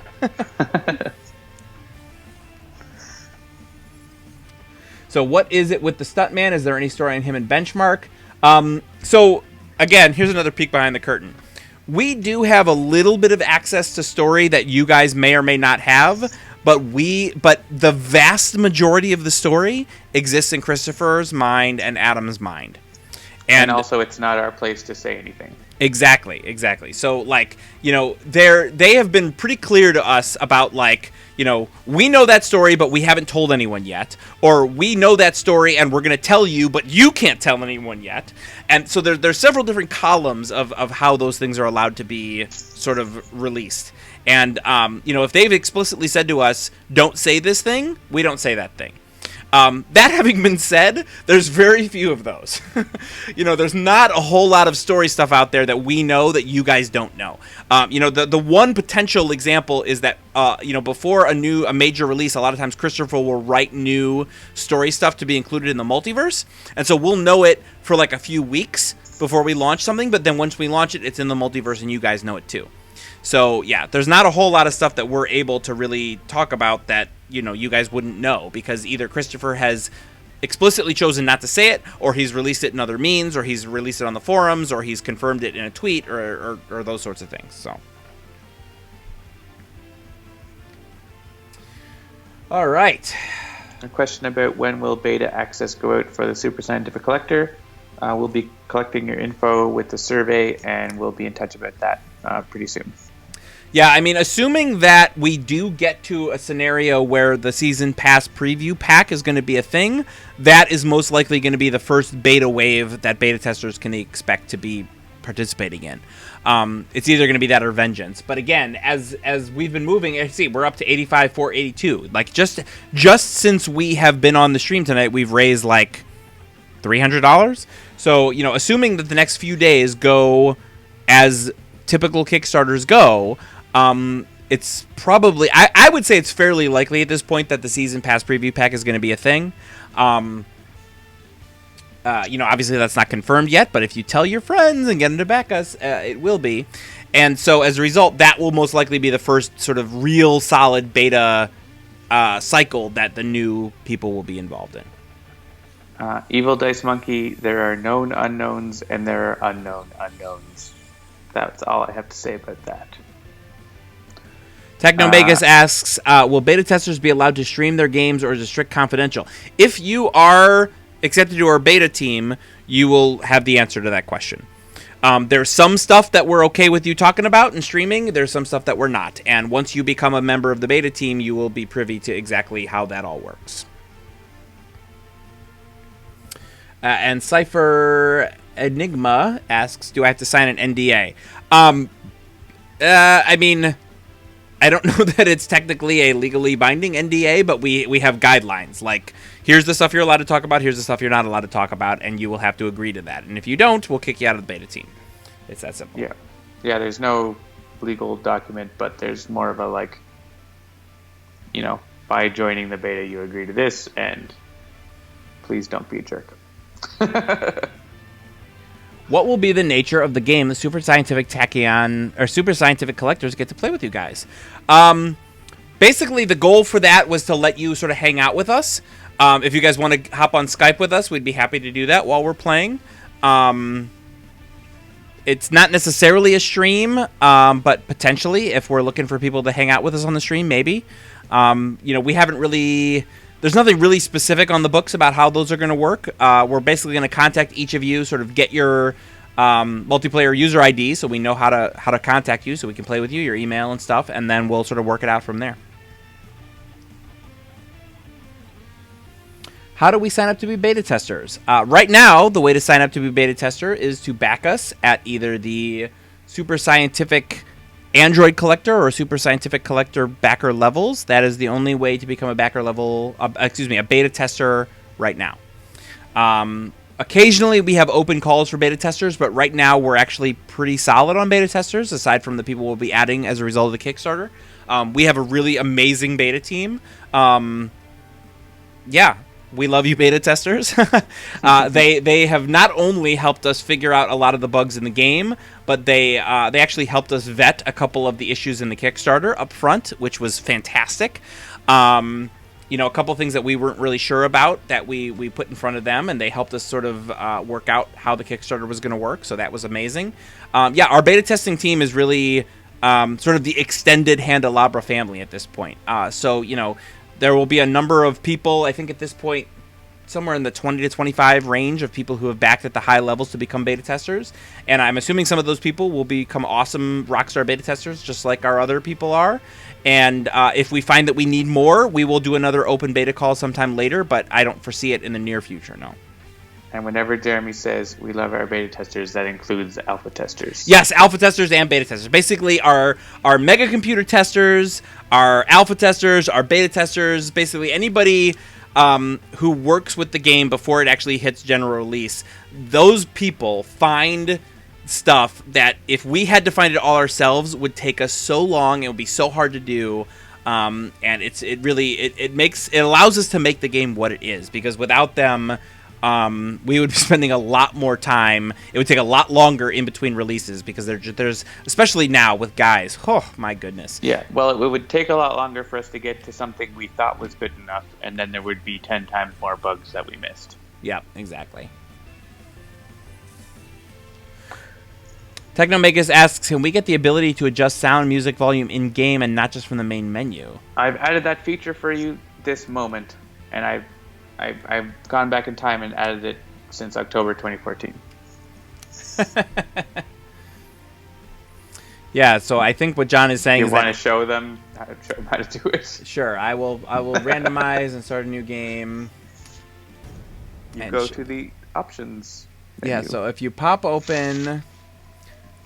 So what is it with the stuntman? Is there any story on him and Benchmark? So, again, here's another peek behind the curtain. We do have a little bit of access to story that you guys may or may not have, but the vast majority of the story exists in Christopher's mind and Adam's mind. And also, it's not our place to say anything. Exactly. So, like, you know, they have been pretty clear to us about, like, you know, we know that story, but we haven't told anyone yet. Or we know that story and we're going to tell you, but you can't tell anyone yet. And so there's several different columns of how those things are allowed to be sort of released. And, you know, if they've explicitly said to us, don't say this thing, we don't say that thing. That having been said, there's very few of those. You know, there's not a whole lot of story stuff out there that we know that you guys don't know. You know, the one potential example is that, you know, before a major release, a lot of times Christopher will write new story stuff to be included in the multiverse. And so we'll know it for like a few weeks before we launch something. But then once we launch it, it's in the multiverse and you guys know it too. So, yeah, there's not a whole lot of stuff that we're able to really talk about that, you know, you guys wouldn't know, because either Christopher has explicitly chosen not to say it, or he's released it in other means, or he's released it on the forums, or he's confirmed it in a tweet, or those sorts of things. So, all right. A question about when will beta access go out for the Super Scientific Collector. We'll be collecting your info with the survey, and we'll be in touch about that pretty soon. Yeah, I mean, assuming that we do get to a scenario where the Season Pass preview pack is going to be a thing, that is most likely going to be the first beta wave that beta testers can expect to be participating in. It's either going to be that or Vengeance. But again, as we've been moving, see, we're up to 85,482. Like, just since we have been on the stream tonight, we've raised like $300. So, you know, assuming that the next few days go as typical Kickstarters go, it's probably, I would say it's fairly likely at this point that the Season Pass preview pack is going to be a thing. You know, obviously that's not confirmed yet, but if you tell your friends and get them to back us, it will be. And so as a result, that will most likely be the first sort of real solid beta cycle that the new people will be involved in. Evil Dice Monkey, there are known unknowns and there are unknown unknowns. That's all I have to say about that. Techno Vegas asks, will beta testers be allowed to stream their games, or is it strict confidential? If you are accepted to our beta team, you will have the answer to that question. There's some stuff that we're okay with you talking about and streaming. There's some stuff that we're not. And once you become a member of the beta team, you will be privy to exactly how that all works. And Cypher Enigma asks, do I have to sign an NDA? I mean, I don't know that it's technically a legally binding NDA, but we have guidelines. Like, here's the stuff you're allowed to talk about, here's the stuff you're not allowed to talk about, and you will have to agree to that. And if you don't, we'll kick you out of the beta team. It's that simple. Yeah. Yeah, there's no legal document, but there's more of a, like, you know, by joining the beta, you agree to this, and please don't be a jerk. What will be the nature of the game the Super Scientific Tachyon or Super Scientific Collectors get to play with you guys? Basically, the goal for that was to let you sort of hang out with us. If you guys want to hop on Skype with us, we'd be happy to do that while we're playing. It's not necessarily a stream, but potentially, if we're looking for people to hang out with us on the stream, maybe. You know, we haven't really... There's nothing really specific on the books about how those are going to work. We're basically going to contact each of you, sort of get your multiplayer user ID, so we know how to contact you, so we can play with you, your email and stuff, and then we'll sort of work it out from there. How do we sign up to be beta testers? Right now, the way to sign up to be beta tester is to back us at either the Super Scientific Android collector or Super Scientific collector backer levels. That is the only way to become a backer level, a beta tester right now. Occasionally we have open calls for beta testers, but right now we're actually pretty solid on beta testers, aside from the people we'll be adding as a result of the Kickstarter. We have a really amazing beta team. Yeah. We love you, beta testers. They have not only helped us figure out a lot of the bugs in the game, but they actually helped us vet a couple of the issues in the Kickstarter up front, which was fantastic. You know, a couple of things that we weren't really sure about that we put in front of them, and they helped us sort of work out how the Kickstarter was going to work, so that was amazing. Yeah, our beta testing team is really sort of the extended Handelabra family at this point. So, you know, there will be a number of people, I think at this point, somewhere in the 20 to 25 range of people who have backed at the high levels to become beta testers. And I'm assuming some of those people will become awesome Rockstar beta testers, just like our other people are. And if we find that we need more, we will do another open beta call sometime later, but I don't foresee it in the near future, no. And whenever Jeremy says we love our beta testers, that includes alpha testers. Yes, alpha testers and beta testers. Basically, our mega computer testers, our alpha testers, our beta testers, basically anybody who works with the game before it actually hits general release. Those people find stuff that if we had to find it all ourselves would take us so long. It would be so hard to do. And it allows us to make the game what it is, because without them, we would be spending a lot more time. It would take a lot longer in between releases, because there's especially now with guys. Oh my goodness. Yeah. Well, it would take a lot longer for us to get to something we thought was good enough, and then there would be 10 times more bugs that we missed. Yeah, exactly. Technomagus asks, can we get the ability to adjust sound music volume in game and not just from the main menu? I've added that feature for you this moment, and I've gone back in time and added it since October 2014. Yeah, so I think what John is saying is that... You want to show them how to do it? Sure, I will randomize and start a new game. You go to the options menu. Yeah, so if you pop open...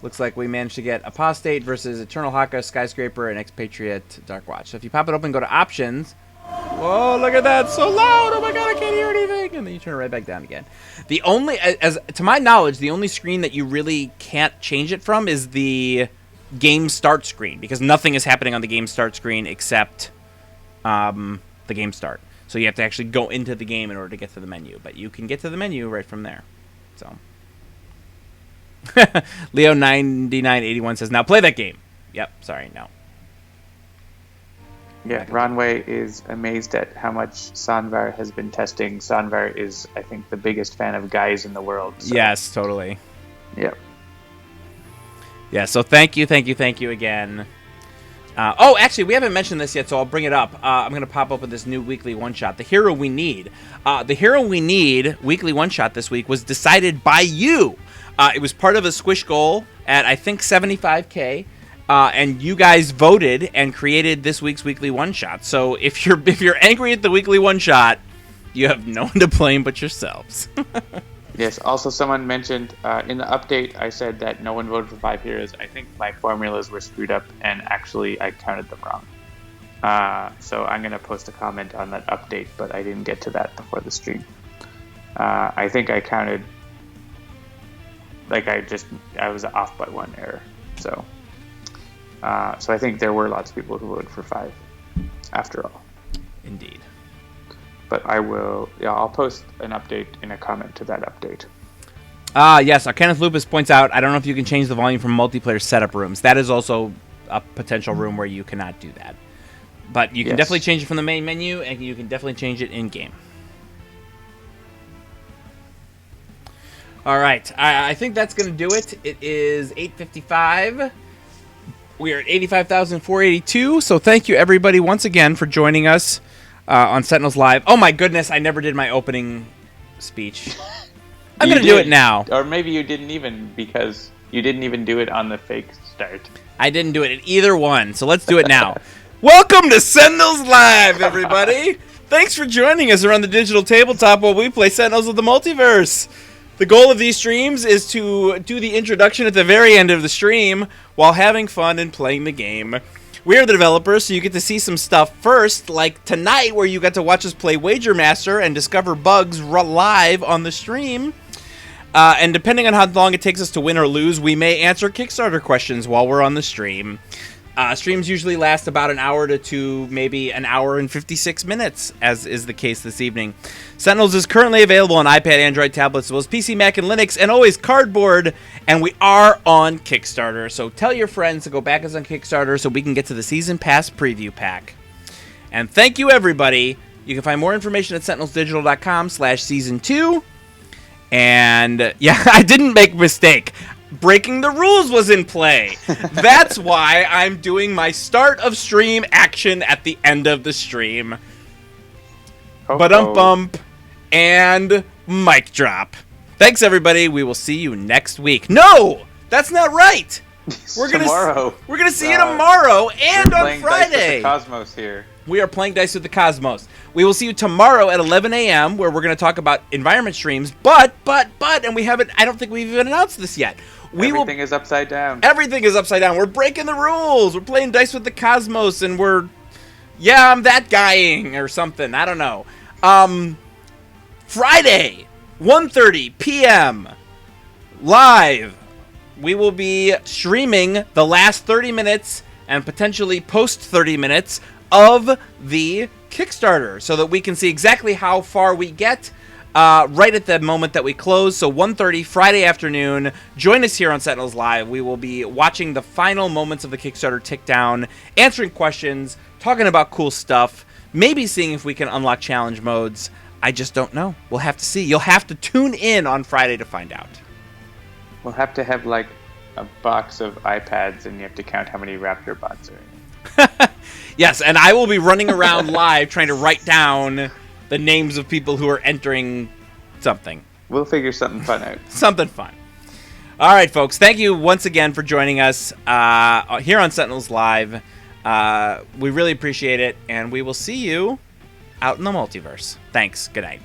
Looks like we managed to get Apostate versus Eternal Haka, Skyscraper, and Expatriate Dark Watch. So if you pop it open, go to options... Whoa, look at that. So loud. Oh my god, I can't hear anything. And then you turn it right back down again. The only, as to my knowledge, the only screen that you really can't change it from is the game start screen, because nothing is happening on the game start screen except the game start. So you have to actually go into the game in order to get to the menu. But you can get to the menu right from there. So Leo9981 says, now play that game. Yep, sorry, no. Yeah, Ronway is amazed at how much Sanvar has been testing. Sanvar is, I think, the biggest fan of guys in the world. So. Yes, totally. Yep. Yeah, so thank you again. Oh, actually, we haven't mentioned this yet, so I'll bring it up. I'm going to pop up with this new weekly one-shot, The Hero We Need. The Hero We Need weekly one-shot this week was decided by you. It was part of a squish goal at, I think, 75K. And you guys voted and created this week's weekly one-shot. So if you're angry at the weekly one-shot, you have no one to blame but yourselves. Yes, also someone mentioned in the update, I said that no one voted for 5 heroes. I think my formulas were screwed up, and actually I counted them wrong. So I'm going to post a comment on that update, but I didn't get to that before the stream. I think I counted, like I was off by 1 error. So I think there were lots of people who voted for 5 after all. Indeed. But I'll post an update in a comment to that update. Yes, Kenneth Lupus points out, I don't know if you can change the volume from multiplayer setup rooms. That is also a potential room where you cannot do that. But you can definitely change it from the main menu, and you can definitely change it in-game. All right, I think that's going to do it. It is 8:55. We are at 85,482, so thank you, everybody, once again for joining us on Sentinels Live. Oh, my goodness, I never did my opening speech. I'm going to do it now. Or maybe you didn't even, because you didn't even do it on the fake start. I didn't do it in either one, so let's do it now. Welcome to Sentinels Live, everybody! Thanks for joining us around the digital tabletop while we play Sentinels of the Multiverse. The goal of these streams is to do the introduction at the very end of the stream while having fun and playing the game. We are the developers, so you get to see some stuff first, like tonight where you got to watch us play Wager Master and discover bugs live on the stream. And depending on how long it takes us to win or lose, we may answer Kickstarter questions while we're on the stream. Streams usually last about an hour to 2, maybe an hour and 56 minutes, as is the case this evening. Sentinels is currently available on iPad, Android, tablets, as well as PC, Mac, and Linux, and always Cardboard, and we are on Kickstarter. So tell your friends to go back us on Kickstarter so we can get to the Season Pass Preview Pack. And thank you, everybody. You can find more information at sentinelsdigital.com/season2. And, yeah, I didn't make a mistake. Breaking the rules was in play. That's why I'm doing my start of stream action at the end of the stream. Ba-dum-bump. And mic drop. Thanks, everybody. We will see you next week. No! That's not right! Tomorrow. We're gonna see you tomorrow and on Friday. Dice with the Cosmos here. We are playing Dice with the Cosmos. We will see you tomorrow at 11 a.m. where we're going to talk about environment streams. But, and we haven't, I don't think we've even announced this yet. Everything is upside down. Everything is upside down. We're breaking the rules. We're playing Dice with the Cosmos, and I'm that guying or something. I don't know. Friday, 1:30 p.m. live. We will be streaming the last 30 minutes and potentially post 30 minutes of the Kickstarter so that we can see exactly how far we get right at the moment that we close. So 1:30 Friday afternoon, join us here on Sentinels Live. We will be watching the final moments of the Kickstarter tick down, answering questions, talking about cool stuff, maybe seeing if we can unlock challenge modes. I just don't know. We'll have to see. You'll have to tune in on Friday to find out. We'll have to have like a box of iPads and you have to count how many Raptor bots are in it. Yes, and I will be running around live trying to write down the names of people who are entering something. We'll figure something fun out. Something fun. All right, folks. Thank you once again for joining us here on Sentinels Live. We really appreciate it, and we will see you out in the multiverse. Thanks. Good night.